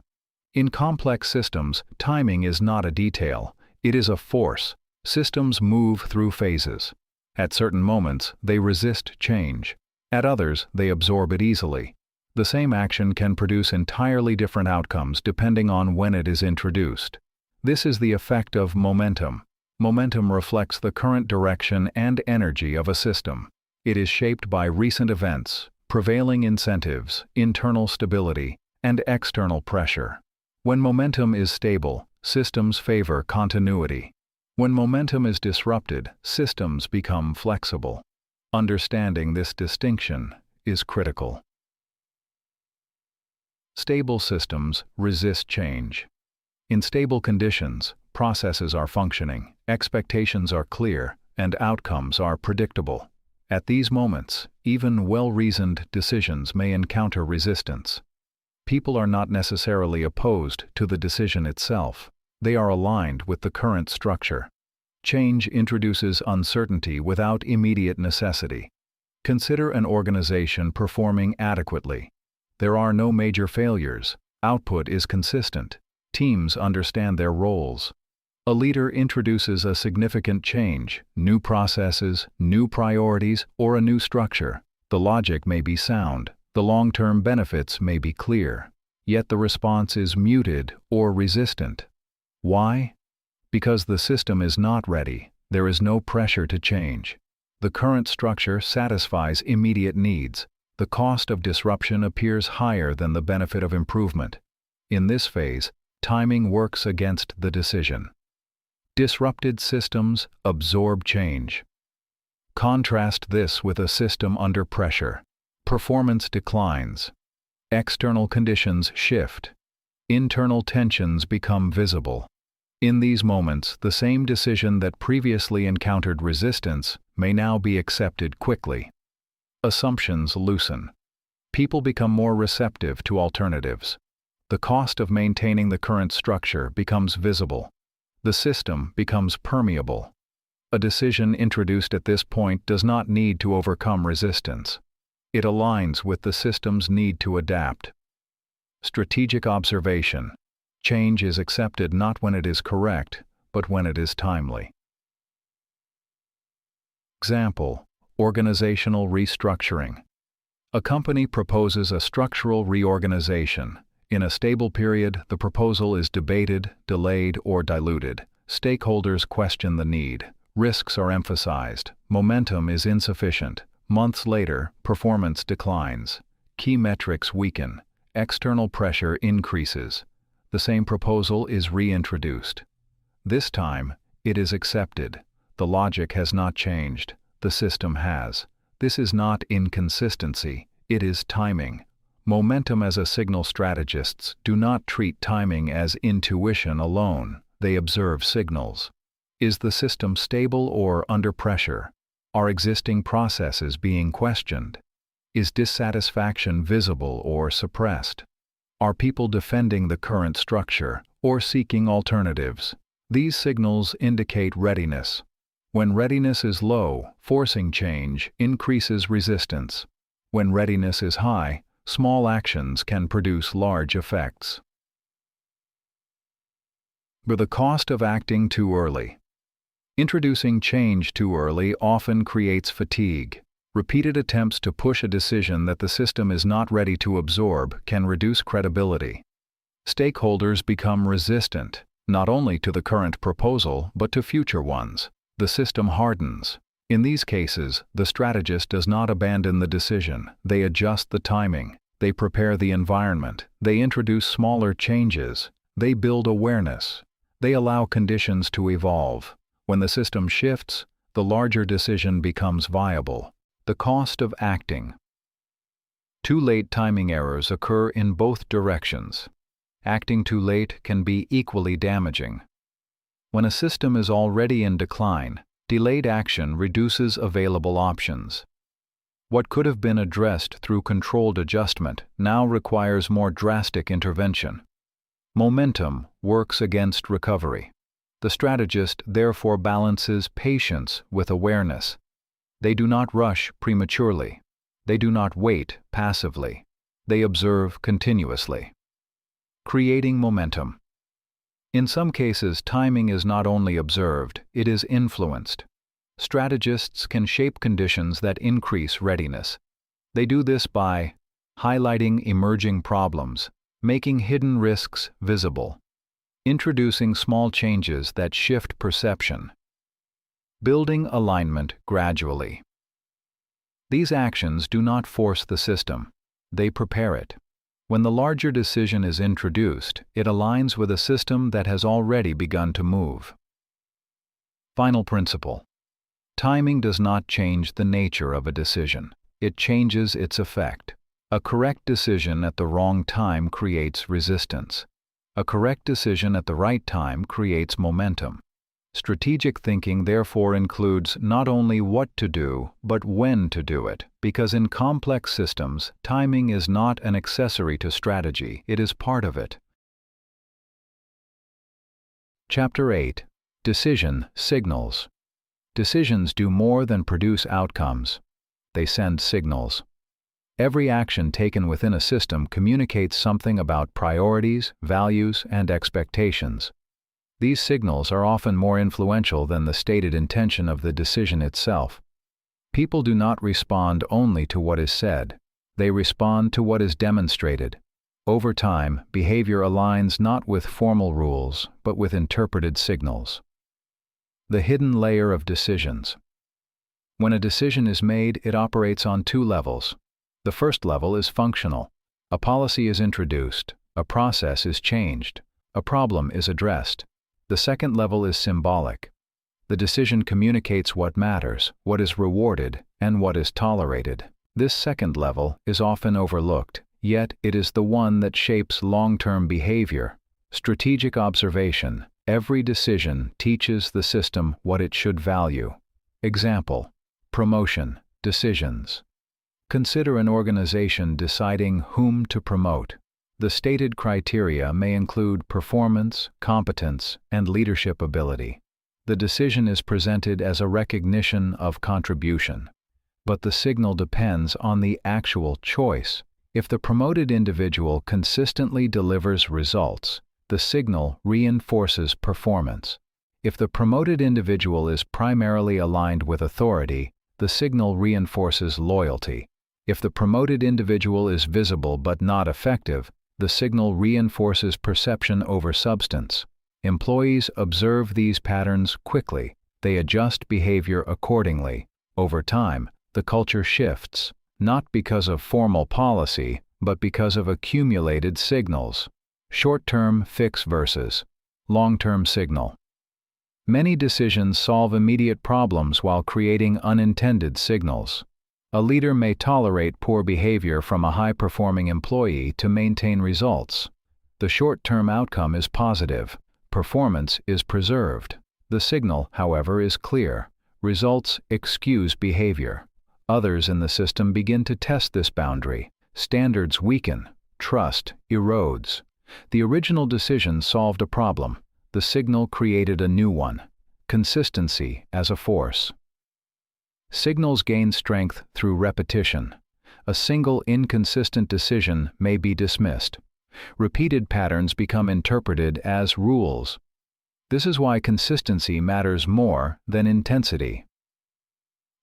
In complex systems, timing is not a detail, it is a force. Systems move through phases. At certain moments, they resist change. At others, they absorb it easily. The same action can produce entirely different outcomes depending on when it is introduced. This is the effect of momentum. Momentum reflects the current direction and energy of a system. It is shaped by recent events, prevailing incentives, internal stability, and external pressure. When momentum is stable, systems favor continuity. When momentum is disrupted, systems become flexible. Understanding this distinction is critical. Stable systems resist change. In stable conditions, processes are functioning, expectations are clear, and outcomes are predictable. At these moments, even well-reasoned decisions may encounter resistance. People are not necessarily opposed to the decision itself. They are aligned with the current structure. Change introduces uncertainty without immediate necessity. Consider an organization performing adequately. There are no major failures. Output is consistent. Teams understand their roles. A leader introduces a significant change, new processes, new priorities, or a new structure. The logic may be sound. The long-term benefits may be clear. Yet the response is muted or resistant. Why? Because the system is not ready. There is no pressure to change. The current structure satisfies immediate needs. The cost of disruption appears higher than the benefit of improvement. In this phase, timing works against the decision. Disrupted systems absorb change. Contrast this with a system under pressure. Performance declines. External conditions shift. Internal tensions become visible. In these moments, the same decision that previously encountered resistance may now be accepted quickly. Assumptions loosen. People become more receptive to alternatives. The cost of maintaining the current structure becomes visible. The system becomes permeable. A decision introduced at this point does not need to overcome resistance. It aligns with the system's need to adapt. Strategic observation. Change is accepted not when it is correct, but when it is timely. Example: organizational restructuring. A company proposes a structural reorganization. In a stable period, the proposal is debated, delayed, or diluted. Stakeholders question the need. Risks are emphasized. Momentum is insufficient. Months later, performance declines. Key metrics weaken. External pressure increases. The same proposal is reintroduced. This time, it is accepted. The logic has not changed. The system has. This is not inconsistency, it is timing. Momentum as a signal. Strategists do not treat timing as intuition alone, they observe signals. Is the system stable or under pressure? Are existing processes being questioned? Is dissatisfaction visible or suppressed? Are people defending the current structure or seeking alternatives? These signals indicate readiness. When readiness is low, forcing change increases resistance. When readiness is high, small actions can produce large effects. But the cost of acting too early. Introducing change too early often creates fatigue. Repeated attempts to push a decision that the system is not ready to absorb can reduce credibility. Stakeholders become resistant, not only to the current proposal but to future ones. The system hardens. In these cases, the strategist does not abandon the decision. They adjust the timing. They prepare the environment. They introduce smaller changes. They build awareness. They allow conditions to evolve. When the system shifts, the larger decision becomes viable. The cost of acting. Too late timing errors occur in both directions. Acting too late can be equally damaging. When a system is already in decline, delayed action reduces available options. What could have been addressed through controlled adjustment now requires more drastic intervention. Momentum works against recovery. The strategist therefore balances patience with awareness. They do not rush prematurely. They do not wait passively. They observe continuously. Creating momentum. In some cases, timing is not only observed, it is influenced. Strategists can shape conditions that increase readiness. They do this by highlighting emerging problems, making hidden risks visible, introducing small changes that shift perception, building alignment gradually. These actions do not force the system, they prepare it. When the larger decision is introduced, it aligns with a system that has already begun to move. Final principle. Timing does not change the nature of a decision. It changes its effect. A correct decision at the wrong time creates resistance. A correct decision at the right time creates momentum. Strategic thinking therefore includes not only what to do, but when to do it, because in complex systems, timing is not an accessory to strategy, it is part of it. Chapter 8. Decision Signals. Decisions do more than produce outcomes. They send signals. Every action taken within a system communicates something about priorities, values, and expectations. These signals are often more influential than the stated intention of the decision itself. People do not respond only to what is said. They respond to what is demonstrated. Over time, behavior aligns not with formal rules, but with interpreted signals. The hidden layer of decisions. When a decision is made, it operates on two levels. The first level is functional. A policy is introduced, a process is changed, a problem is addressed. The second level is symbolic. The decision communicates what matters, what is rewarded, and what is tolerated. This second level is often overlooked, yet it is the one that shapes long-term behavior. Strategic observation. Every decision teaches the system what it should value. Example: promotion decisions. Consider an organization deciding whom to promote. The stated criteria may include performance, competence, and leadership ability. The decision is presented as a recognition of contribution. But the signal depends on the actual choice. If the promoted individual consistently delivers results, the signal reinforces performance. If the promoted individual is primarily aligned with authority, the signal reinforces loyalty. If the promoted individual is visible but not effective, the signal reinforces perception over substance. Employees observe these patterns quickly. They adjust behavior accordingly. Over time, the culture shifts, not because of formal policy, but because of accumulated signals. Short-term fix versus long-term signal. Many decisions solve immediate problems while creating unintended signals. A leader may tolerate poor behavior from a high-performing employee to maintain results. The short-term outcome is positive. Performance is preserved. The signal, however, is clear. Results excuse behavior. Others in the system begin to test this boundary. Standards weaken. Trust erodes. The original decision solved a problem. The signal created a new one. Consistency as a force. Signals gain strength through repetition. A single inconsistent decision may be dismissed. Repeated patterns become interpreted as rules. This is why consistency matters more than intensity.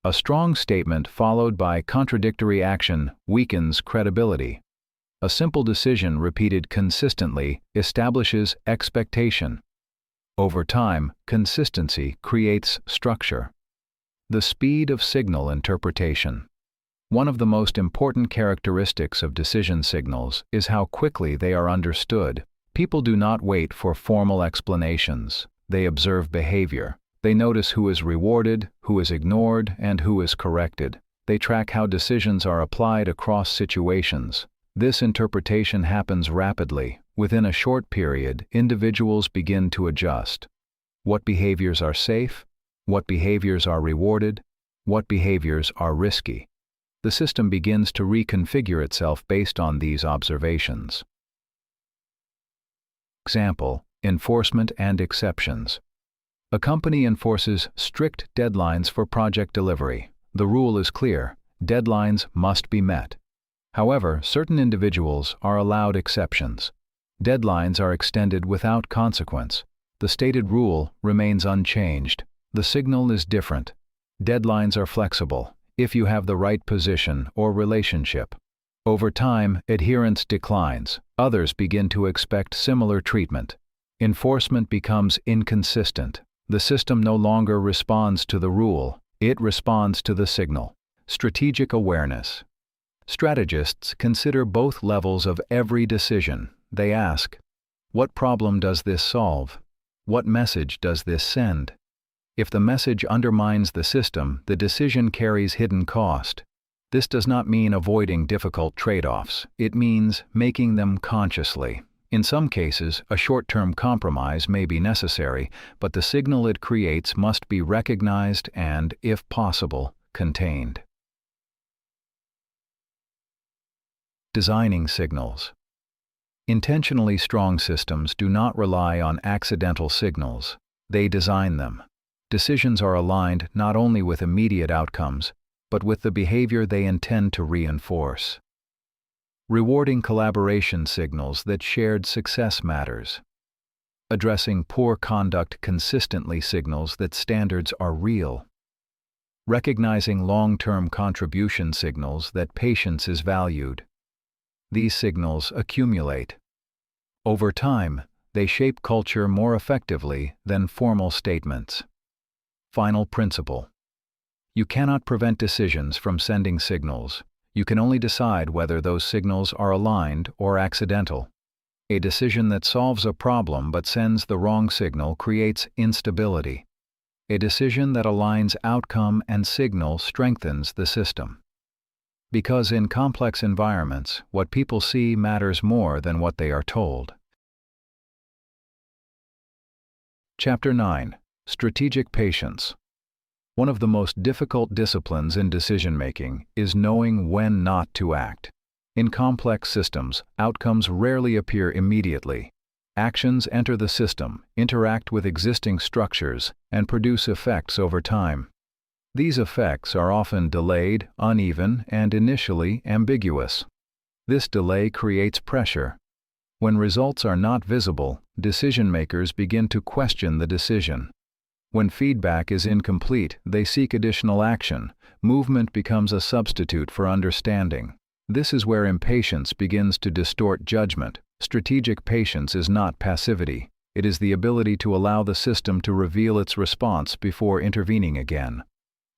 A strong statement followed by contradictory action weakens credibility. A simple decision repeated consistently establishes expectation. Over time, consistency creates structure. The speed of signal interpretation. One of the most important characteristics of decision signals is how quickly they are understood. People do not wait for formal explanations. They observe behavior. They notice who is rewarded, who is ignored, and who is corrected. They track how decisions are applied across situations. This interpretation happens rapidly. Within a short period, individuals begin to adjust. What behaviors are safe? What behaviors are rewarded? What behaviors are risky? The system begins to reconfigure itself based on these observations. Example: enforcement and exceptions. A company enforces strict deadlines for project delivery. The rule is clear: deadlines must be met. However, certain individuals are allowed exceptions. Deadlines are extended without consequence. The stated rule remains unchanged. The signal is different. Deadlines are flexible if you have the right position or relationship. Over time, adherence declines. Others begin to expect similar treatment. Enforcement becomes inconsistent. The system no longer responds to the rule, it responds to the signal. Strategic awareness. Strategists consider both levels of every decision. They ask, what problem does this solve? What message does this send? If the message undermines the system, the decision carries hidden cost. This does not mean avoiding difficult trade-offs. It means making them consciously. In some cases, a short-term compromise may be necessary, but the signal it creates must be recognized and, if possible, contained. Designing signals. Intentionally strong systems do not rely on accidental signals. They design them. Decisions are aligned not only with immediate outcomes, but with the behavior they intend to reinforce. Rewarding collaboration signals that shared success matters. Addressing poor conduct consistently signals that standards are real. Recognizing long-term contribution signals that patience is valued. These signals accumulate. Over time, they shape culture more effectively than formal statements. Final principle. You cannot prevent decisions from sending signals. You can only decide whether those signals are aligned or accidental. A decision that solves a problem but sends the wrong signal creates instability. A decision that aligns outcome and signal strengthens the system. Because in complex environments, what people see matters more than what they are told. Chapter 9. Strategic Patience. One of the most difficult disciplines in decision-making is knowing when not to act. In complex systems, outcomes rarely appear immediately. Actions enter the system, interact with existing structures, and produce effects over time. These effects are often delayed, uneven, and initially ambiguous. This delay creates pressure. When results are not visible, decision-makers begin to question the decision. When feedback is incomplete, they seek additional action. Movement becomes a substitute for understanding. This is where impatience begins to distort judgment. Strategic patience is not passivity. It is the ability to allow the system to reveal its response before intervening again.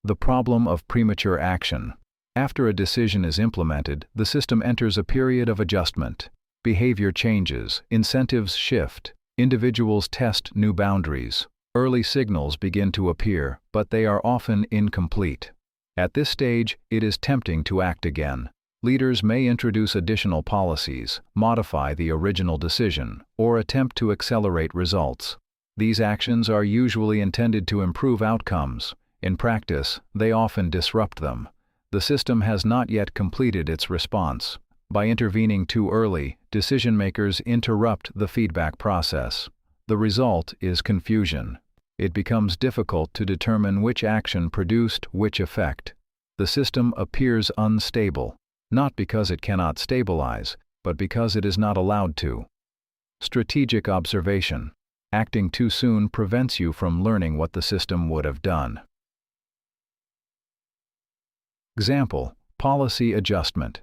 The problem of premature action. After a decision is implemented, the system enters a period of adjustment. Behavior changes, incentives shift, individuals test new boundaries. Early signals begin to appear, but they are often incomplete. At this stage, it is tempting to act again. Leaders may introduce additional policies, modify the original decision, or attempt to accelerate results. These actions are usually intended to improve outcomes. In practice, they often disrupt them. The system has not yet completed its response. By intervening too early, decision-makers interrupt the feedback process. The result is confusion. It becomes difficult to determine which action produced which effect. The system appears unstable, not because it cannot stabilize, but because it is not allowed to. Strategic observation. Acting too soon prevents you from learning what the system would have done. Example: policy adjustment.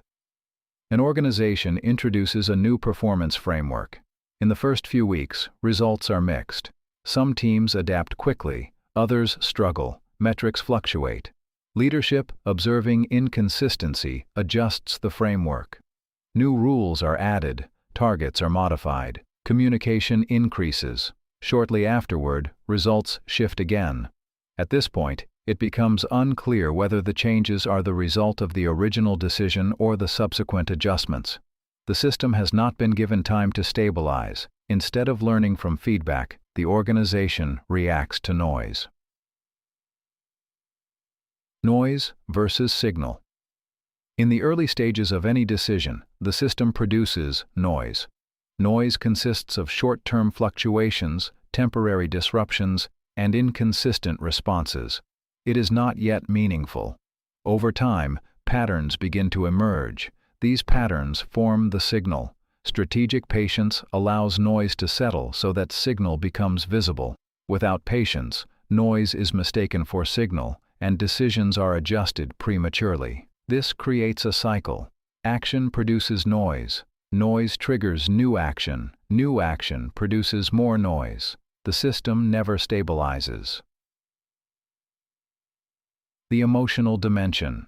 An organization introduces a new performance framework. In the first few weeks, results are mixed. Some teams adapt quickly, others struggle, metrics fluctuate. Leadership, observing inconsistency, adjusts the framework. New rules are added, targets are modified, communication increases. Shortly afterward, results shift again. At this point, it becomes unclear whether the changes are the result of the original decision or the subsequent adjustments. The system has not been given time to stabilize. Instead of learning from feedback, the organization reacts to noise. Noise versus signal. In the early stages of any decision, the system produces noise. Noise consists of short-term fluctuations, temporary disruptions, and inconsistent responses. It is not yet meaningful. Over time, patterns begin to emerge. These patterns form the signal. Strategic patience allows noise to settle so that signal becomes visible. Without patience, noise is mistaken for signal, and decisions are adjusted prematurely. This creates a cycle. Action produces noise. Noise triggers new action. New action produces more noise. The system never stabilizes. The emotional dimension.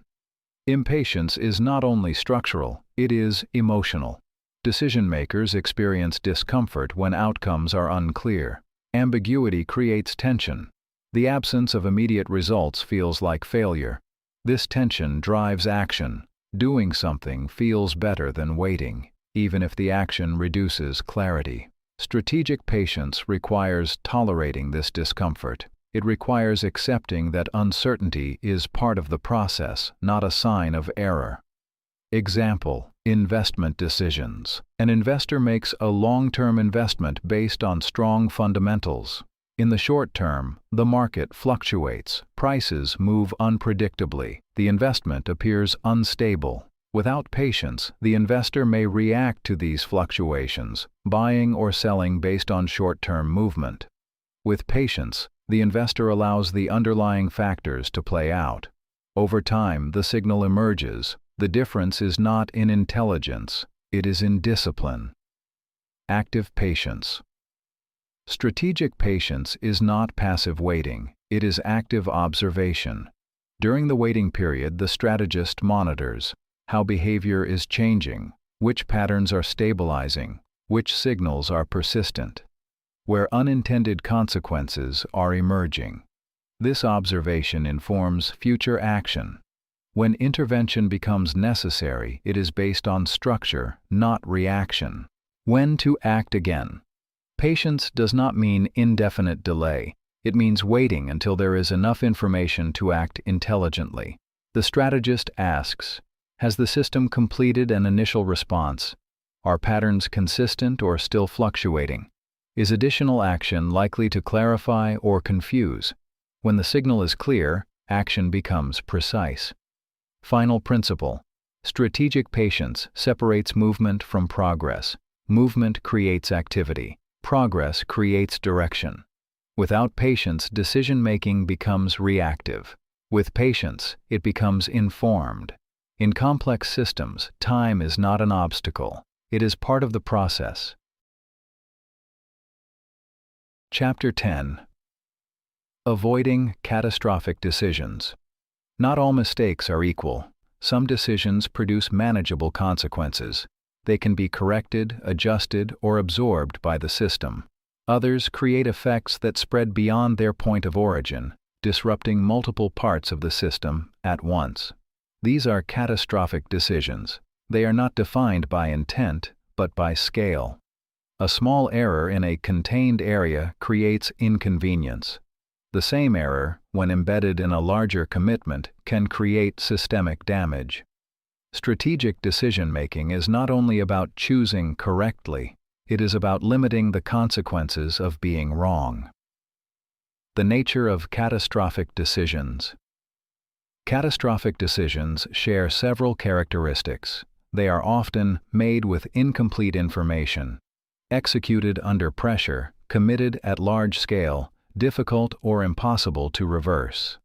Impatience is not only structural, it is emotional. Decision-makers experience discomfort when outcomes are unclear. Ambiguity creates tension. The absence of immediate results feels like failure. This tension drives action. Doing something feels better than waiting, even if the action reduces clarity. Strategic patience requires tolerating this discomfort. It requires accepting that uncertainty is part of the process, not a sign of error. Example: investment decisions. An investor makes a long-term investment based on strong fundamentals. In the short term, the market fluctuates, prices move unpredictably, the investment appears unstable. Without patience, the investor may react to these fluctuations, buying or selling based on short-term movement. With patience, the investor allows the underlying factors to play out. Over time, the signal emerges. The difference is not in intelligence, it is in discipline. Active patience. Strategic patience is not passive waiting, it is active observation. During the waiting period, the strategist monitors how behavior is changing, which patterns are stabilizing, which signals are persistent, where unintended consequences are emerging. This observation informs future action. When intervention becomes necessary, it is based on structure, not reaction. When to act again. Patience does not mean indefinite delay. It means waiting until there is enough information to act intelligently. The strategist asks, has the system completed an initial response? Are patterns consistent or still fluctuating? Is additional action likely to clarify or confuse? When the signal is clear, action becomes precise. Final principle: strategic patience separates movement from progress. Movement creates activity. Progress creates direction. Without patience, decision-making becomes reactive. With patience, it becomes informed. In complex systems, time is not an obstacle. It is part of the process. Chapter 10. Avoiding catastrophic decisions. Not all mistakes are equal. Some decisions produce manageable consequences. They can be corrected, adjusted, or absorbed by the system. Others create effects that spread beyond their point of origin, disrupting multiple parts of the system at once. These are catastrophic decisions. They are not defined by intent, but by scale. A small error in a contained area creates inconvenience. The same error, when embedded in a larger commitment, can create systemic damage. Strategic decision-making is not only about choosing correctly, it is about limiting the consequences of being wrong. The nature of catastrophic decisions. Catastrophic decisions share several characteristics. They are often made with incomplete information, executed under pressure, committed at large scale, difficult or impossible to reverse.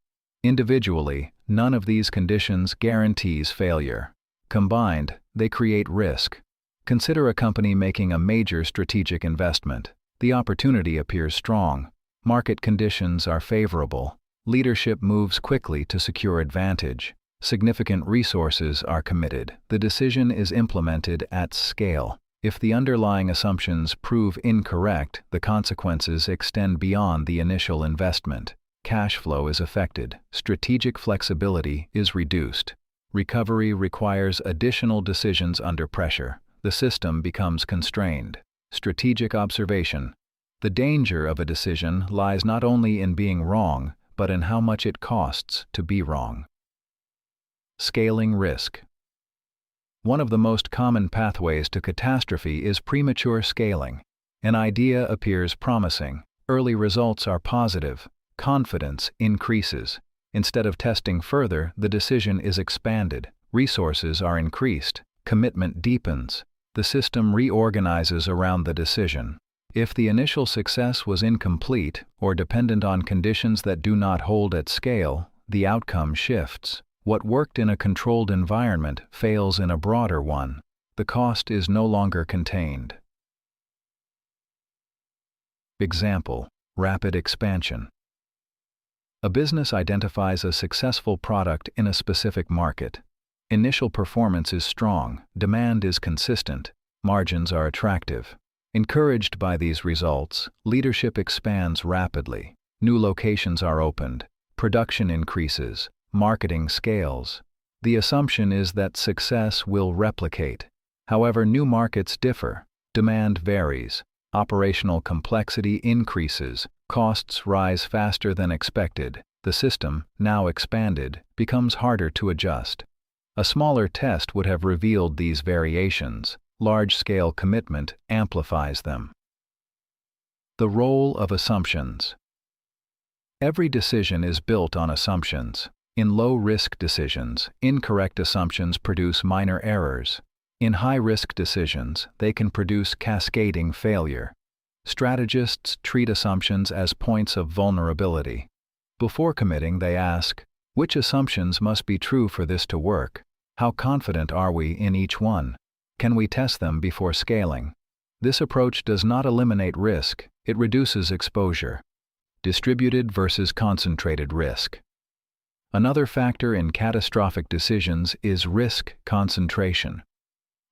Individually, none of these conditions guarantees failure. Combined, they create risk. Consider a company making a major strategic investment. The opportunity appears strong. Market conditions are favorable. Leadership moves quickly to secure advantage. Significant resources are committed. The decision is implemented at scale. If the underlying assumptions prove incorrect, the consequences extend beyond the initial investment. Cash flow is affected. Strategic flexibility is reduced. Recovery requires additional decisions under pressure. The system becomes constrained. Strategic observation. The danger of a decision lies not only in being wrong, but in how much it costs to be wrong. Scaling risk. One of the most common pathways to catastrophe is premature scaling. An idea appears promising. Early results are positive. Confidence increases. Instead of testing further, the decision is expanded, resources are increased, commitment deepens. The system reorganizes around the decision. If the initial success was incomplete or dependent on conditions that do not hold at scale, the outcome shifts. What worked in a controlled environment fails in a broader one. The cost is no longer contained. Example: rapid expansion. A business identifies a successful product in a specific market. Initial performance is strong, demand is consistent, margins are attractive. Encouraged by these results, leadership expands rapidly. New locations are opened, production increases, marketing scales. The assumption is that success will replicate. However, new markets differ, demand varies, operational complexity increases, costs rise faster than expected. The system, now expanded, becomes harder to adjust. A smaller test would have revealed these variations. Large-scale commitment amplifies them. The role of assumptions. Every decision is built on assumptions. In low-risk decisions, incorrect assumptions produce minor errors. In high-risk decisions, they can produce cascading failure. Strategists treat assumptions as points of vulnerability. Before committing, they ask, which assumptions must be true for this to work? How confident are we in each one? Can we test them before scaling? This approach does not eliminate risk, it reduces exposure. Distributed versus concentrated risk. Another factor in catastrophic decisions is risk concentration.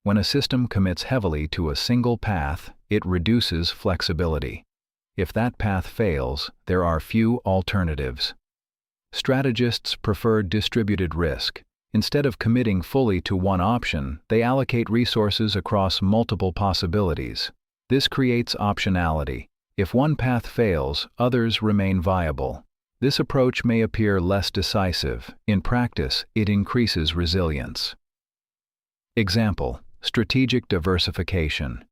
When a system commits heavily to a single path, it reduces flexibility. If that path fails, there are few alternatives. Strategists prefer distributed risk. Instead of committing fully to one option, they allocate resources across multiple possibilities. This creates optionality. If one path fails, others remain viable. This approach may appear less decisive. In practice, it increases resilience. Example: strategic diversification.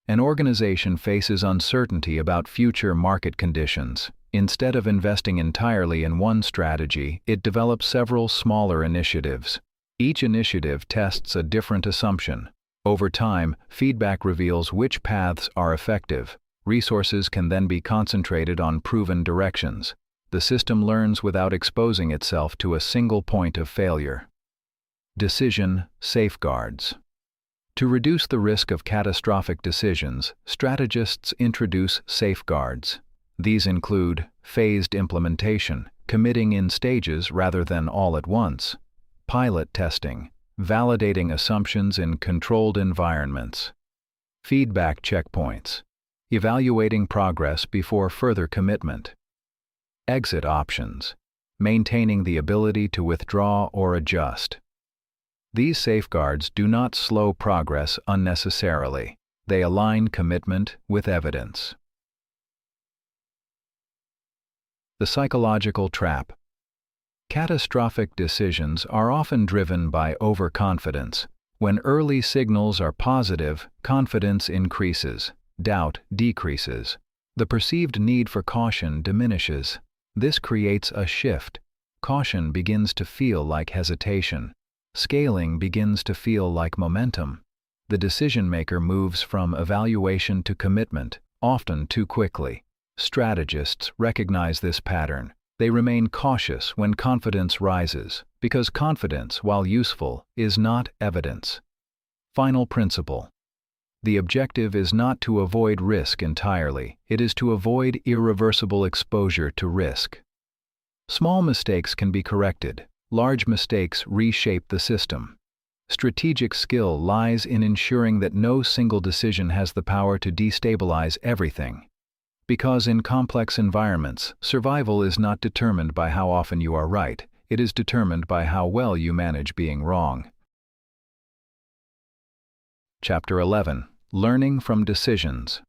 An organization faces uncertainty about future market conditions. Instead of investing entirely in one strategy, it develops several smaller initiatives. Each initiative tests a different assumption. Over time, feedback reveals which paths are effective. Resources can then be concentrated on proven directions. The system learns without exposing itself to a single point of failure. Decision safeguards. To reduce the risk of catastrophic decisions, strategists introduce safeguards. These include phased implementation, committing in stages rather than all at once, pilot testing, validating assumptions in controlled environments, feedback checkpoints, evaluating progress before further commitment, exit options, maintaining the ability to withdraw or adjust. These safeguards do not slow progress unnecessarily. They align commitment with evidence. The psychological trap. Catastrophic decisions are often driven by overconfidence. When early signals are positive, confidence increases, doubt decreases. The perceived need for caution diminishes. This creates a shift. Caution begins to feel like hesitation. Scaling begins to feel like momentum. The decision-maker moves from evaluation to commitment, often too quickly. Strategists recognize this pattern. They remain cautious when confidence rises, because confidence, while useful, is not evidence. Final principle. The objective is not to avoid risk entirely, it is to avoid irreversible exposure to risk. Small mistakes can be corrected. Large mistakes reshape the system. Strategic skill lies in ensuring that no single decision has the power to destabilize everything. Because in complex environments, survival is not determined by how often you are right, it is determined by how well you manage being wrong. Chapter 11. Learning from decisions.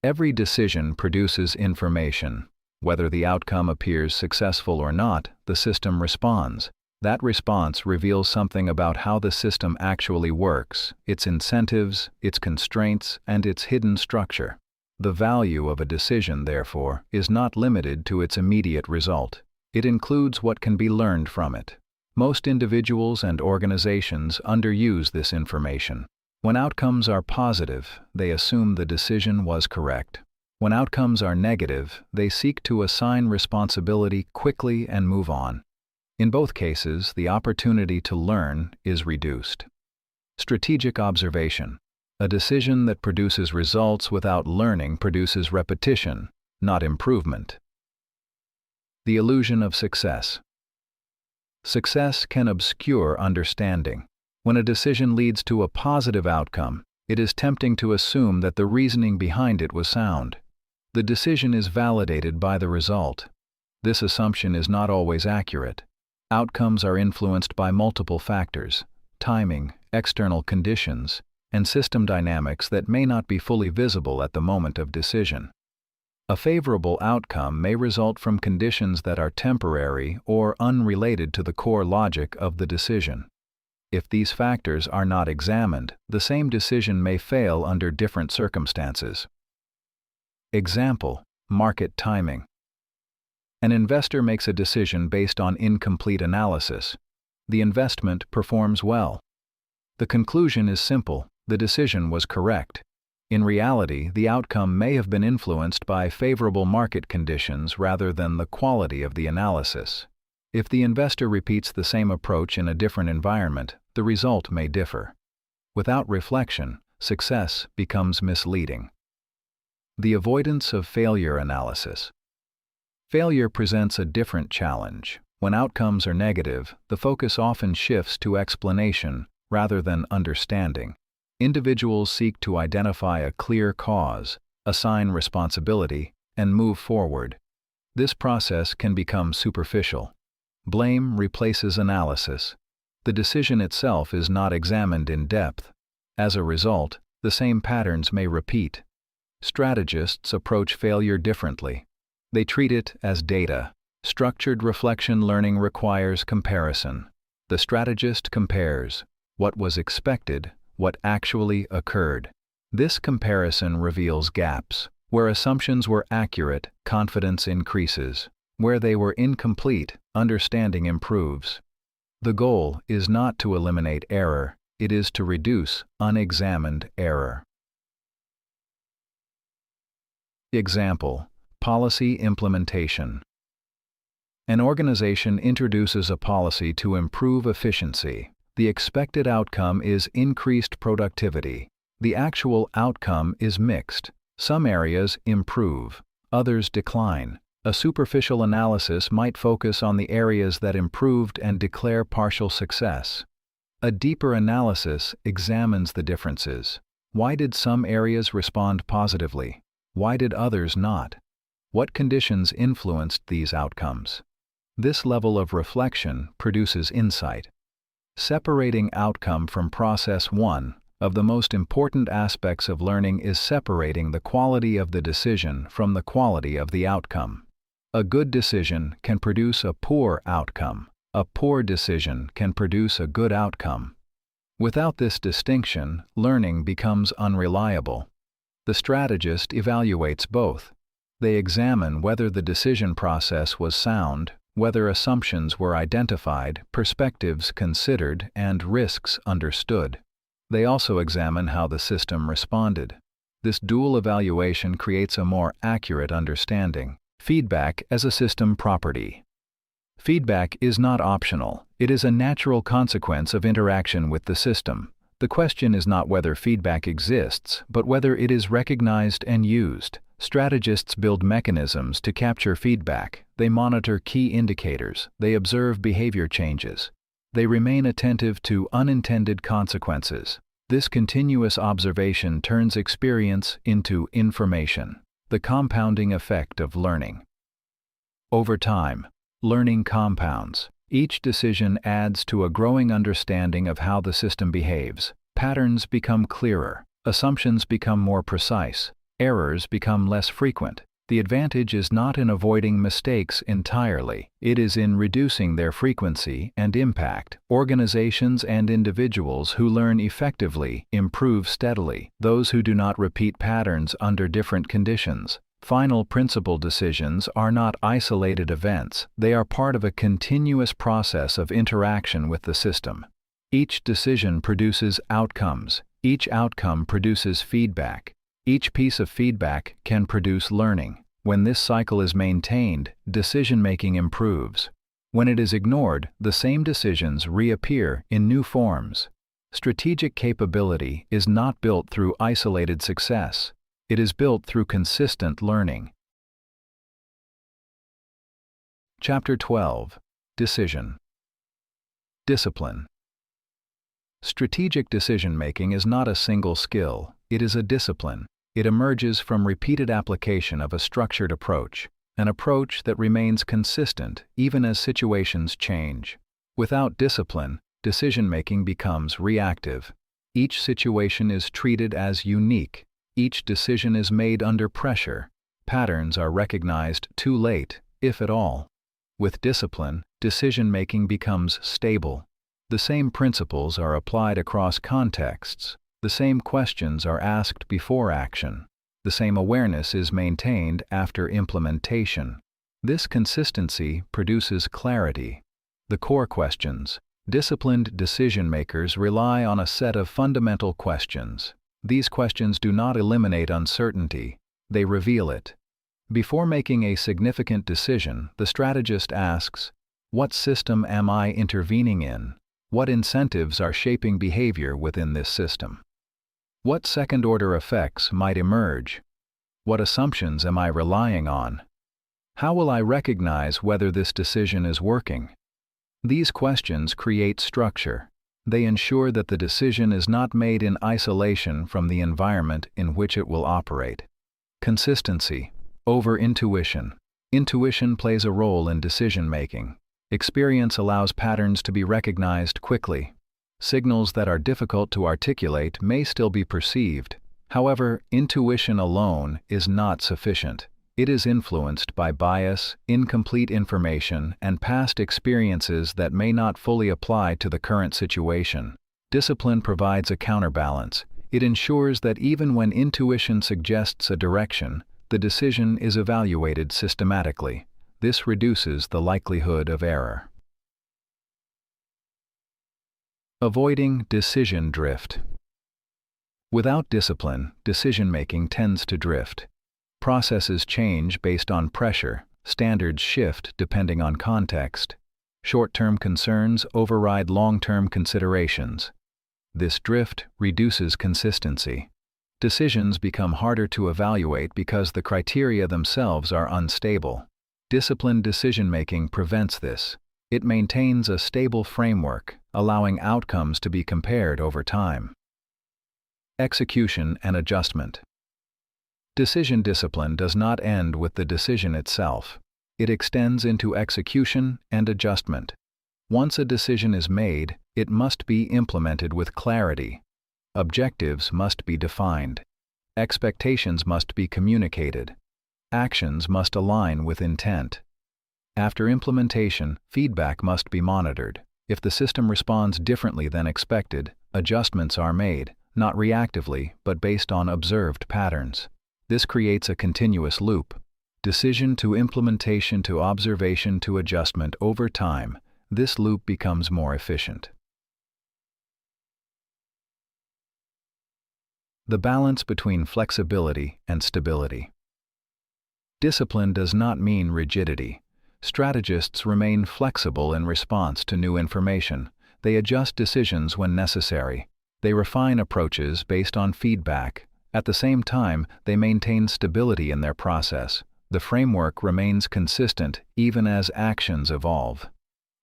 Every decision produces information. Whether the outcome appears successful or not, the system responds. That response reveals something about how the system actually works, its incentives, its constraints, and its hidden structure. The value of a decision, therefore, is not limited to its immediate result. It includes what can be learned from it. Most individuals and organizations underuse this information. When outcomes are positive, they assume the decision was correct. When outcomes are negative, they seek to assign responsibility quickly and move on. In both cases, the opportunity to learn is reduced. Strategic observation. A decision that produces results without learning produces repetition, not improvement. The illusion of success. Success can obscure understanding. When a decision leads to a positive outcome, it is tempting to assume that the reasoning behind it was sound. The decision is validated by the result. This assumption is not always accurate. Outcomes are influenced by multiple factors: timing, external conditions, and system dynamics that may not be fully visible at the moment of decision. A favorable outcome may result from conditions that are temporary or unrelated to the core logic of the decision. If these factors are not examined, the same decision may fail under different circumstances. Example: market timing. An investor makes a decision based on incomplete analysis. The investment performs well. The conclusion is simple: the decision was correct. In reality, the outcome may have been influenced by favorable market conditions rather than the quality of the analysis. If the investor repeats the same approach in a different environment, the result may differ. Without reflection, success becomes misleading. The avoidance of failure analysis. Failure presents a different challenge. When outcomes are negative, the focus often shifts to explanation rather than understanding. Individuals seek to identify a clear cause, assign responsibility, and move forward. This process can become superficial. Blame replaces analysis. The decision itself is not examined in depth. As a result, the same patterns may repeat. Strategists approach failure differently. They treat it as data. Structured reflection learning requires comparison. The strategist compares what was expected, what actually occurred. This comparison reveals gaps. Where assumptions were accurate, confidence increases. Where they were incomplete, understanding improves. The goal is not to eliminate error, it is to reduce unexamined error. Example: policy implementation. An organization introduces a policy to improve efficiency. The expected outcome is increased productivity. The actual outcome is mixed. Some areas improve, others decline. A superficial analysis might focus on the areas that improved and declare partial success. A deeper analysis examines the differences. Why did some areas respond positively? Why did others not? What conditions influenced these outcomes? This level of reflection produces insight. Separating outcome from process. One of the most important aspects of learning is separating the quality of the decision from the quality of the outcome. A good decision can produce a poor outcome. A poor decision can produce a good outcome. Without this distinction, learning becomes unreliable. The strategist evaluates both. They examine whether the decision process was sound, whether assumptions were identified, perspectives considered, and risks understood. They also examine how the system responded. This dual evaluation creates a more accurate understanding. Feedback as a system property. Feedback is not optional. It is a natural consequence of interaction with the system. The question is not whether feedback exists, but whether it is recognized and used. Strategists build mechanisms to capture feedback. They monitor key indicators. They observe behavior changes. They remain attentive to unintended consequences. This continuous observation turns experience into information. The compounding effect of learning. Over time, learning compounds. Each decision adds to a growing understanding of how the system behaves. Patterns become clearer. Assumptions become more precise. Errors become less frequent. The advantage is not in avoiding mistakes entirely. It is in reducing their frequency and impact. Organizations and individuals who learn effectively improve steadily. Those who do not repeat patterns under different conditions Final principle decisions are not isolated events, they are part of a continuous process of interaction with the system. Each decision produces outcomes, each outcome produces feedback, each piece of feedback can produce learning. When this cycle is maintained, decision-making improves. When it is ignored, the same decisions reappear in new forms. Strategic capability is not built through isolated success. It is built through consistent learning. Chapter 12. Decision. Discipline. Strategic decision-making is not a single skill, it is a discipline. It emerges from repeated application of a structured approach, an approach that remains consistent even as situations change. Without discipline, decision-making becomes reactive. Each situation is treated as unique. Each decision is made under pressure. Patterns are recognized too late, if at all. With discipline, decision-making becomes stable. The same principles are applied across contexts. The same questions are asked before action. The same awareness is maintained after implementation. This consistency produces clarity. The core questions. Disciplined decision-makers rely on a set of fundamental questions. These questions do not eliminate uncertainty, they reveal it. Before making a significant decision, the strategist asks, "What system am I intervening in? What incentives are shaping behavior within this system? What second-order effects might emerge? What assumptions am I relying on? How will I recognize whether this decision is working?" These questions create structure. They ensure that the decision is not made in isolation from the environment in which it will operate. Consistency over intuition. Intuition plays a role in decision-making. Experience allows patterns to be recognized quickly. Signals that are difficult to articulate may still be perceived. However, intuition alone is not sufficient. It is influenced by bias, incomplete information, and past experiences that may not fully apply to the current situation. Discipline provides a counterbalance. It ensures that even when intuition suggests a direction, the decision is evaluated systematically. This reduces the likelihood of error. Avoiding decision drift. Without discipline, decision-making tends to drift. Processes change based on pressure, standards shift depending on context. Short-term concerns override long-term considerations. This drift reduces consistency. Decisions become harder to evaluate because the criteria themselves are unstable. Disciplined decision-making prevents this. It maintains a stable framework, allowing outcomes to be compared over time. Execution and adjustment. Decision discipline does not end with the decision itself. It extends into execution and adjustment. Once a decision is made, it must be implemented with clarity. Objectives must be defined. Expectations must be communicated. Actions must align with intent. After implementation, feedback must be monitored. If the system responds differently than expected, adjustments are made, not reactively, but based on observed patterns. This creates a continuous loop. Decision to implementation to observation to adjustment over time. This loop becomes more efficient. The balance between flexibility and stability. Discipline does not mean rigidity. Strategists remain flexible in response to new information. They adjust decisions when necessary. They refine approaches based on feedback. At the same time, they maintain stability in their process. The framework remains consistent even as actions evolve.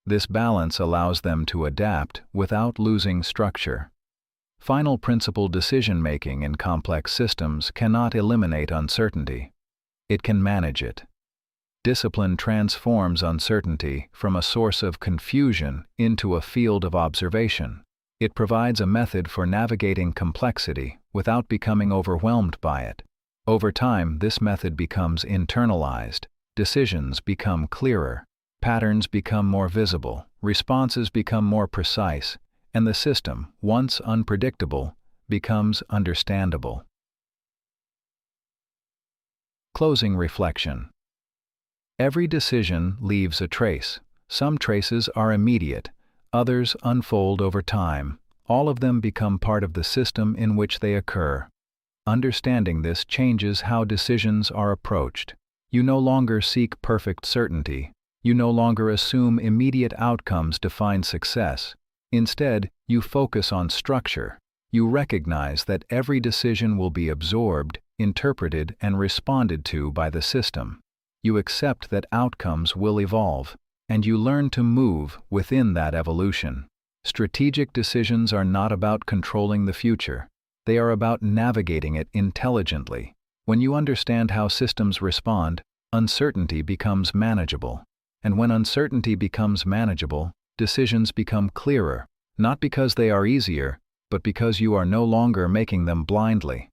This balance allows them to adapt without losing structure. Final principle decision-making in complex systems cannot eliminate uncertainty. It can manage it. Discipline transforms uncertainty from a source of confusion into a field of observation. It provides a method for navigating complexity without becoming overwhelmed by it. Over time, this method becomes internalized. Decisions become clearer. Patterns become more visible. Responses become more precise. And the system, once unpredictable, becomes understandable. Closing reflection. Every decision leaves a trace. Some traces are immediate, others unfold over time. All of them become part of the system in which they occur. Understanding this changes how decisions are approached. You no longer seek perfect certainty. You no longer assume immediate outcomes define success. Instead, you focus on structure. You recognize that every decision will be absorbed, interpreted, and responded to by the system. You accept that outcomes will evolve, and you learn to move within that evolution. Strategic decisions are not about controlling the future. They are about navigating it intelligently. When you understand how systems respond, uncertainty becomes manageable. And when uncertainty becomes manageable, decisions become clearer, not because they are easier, but because you are no longer making them blindly.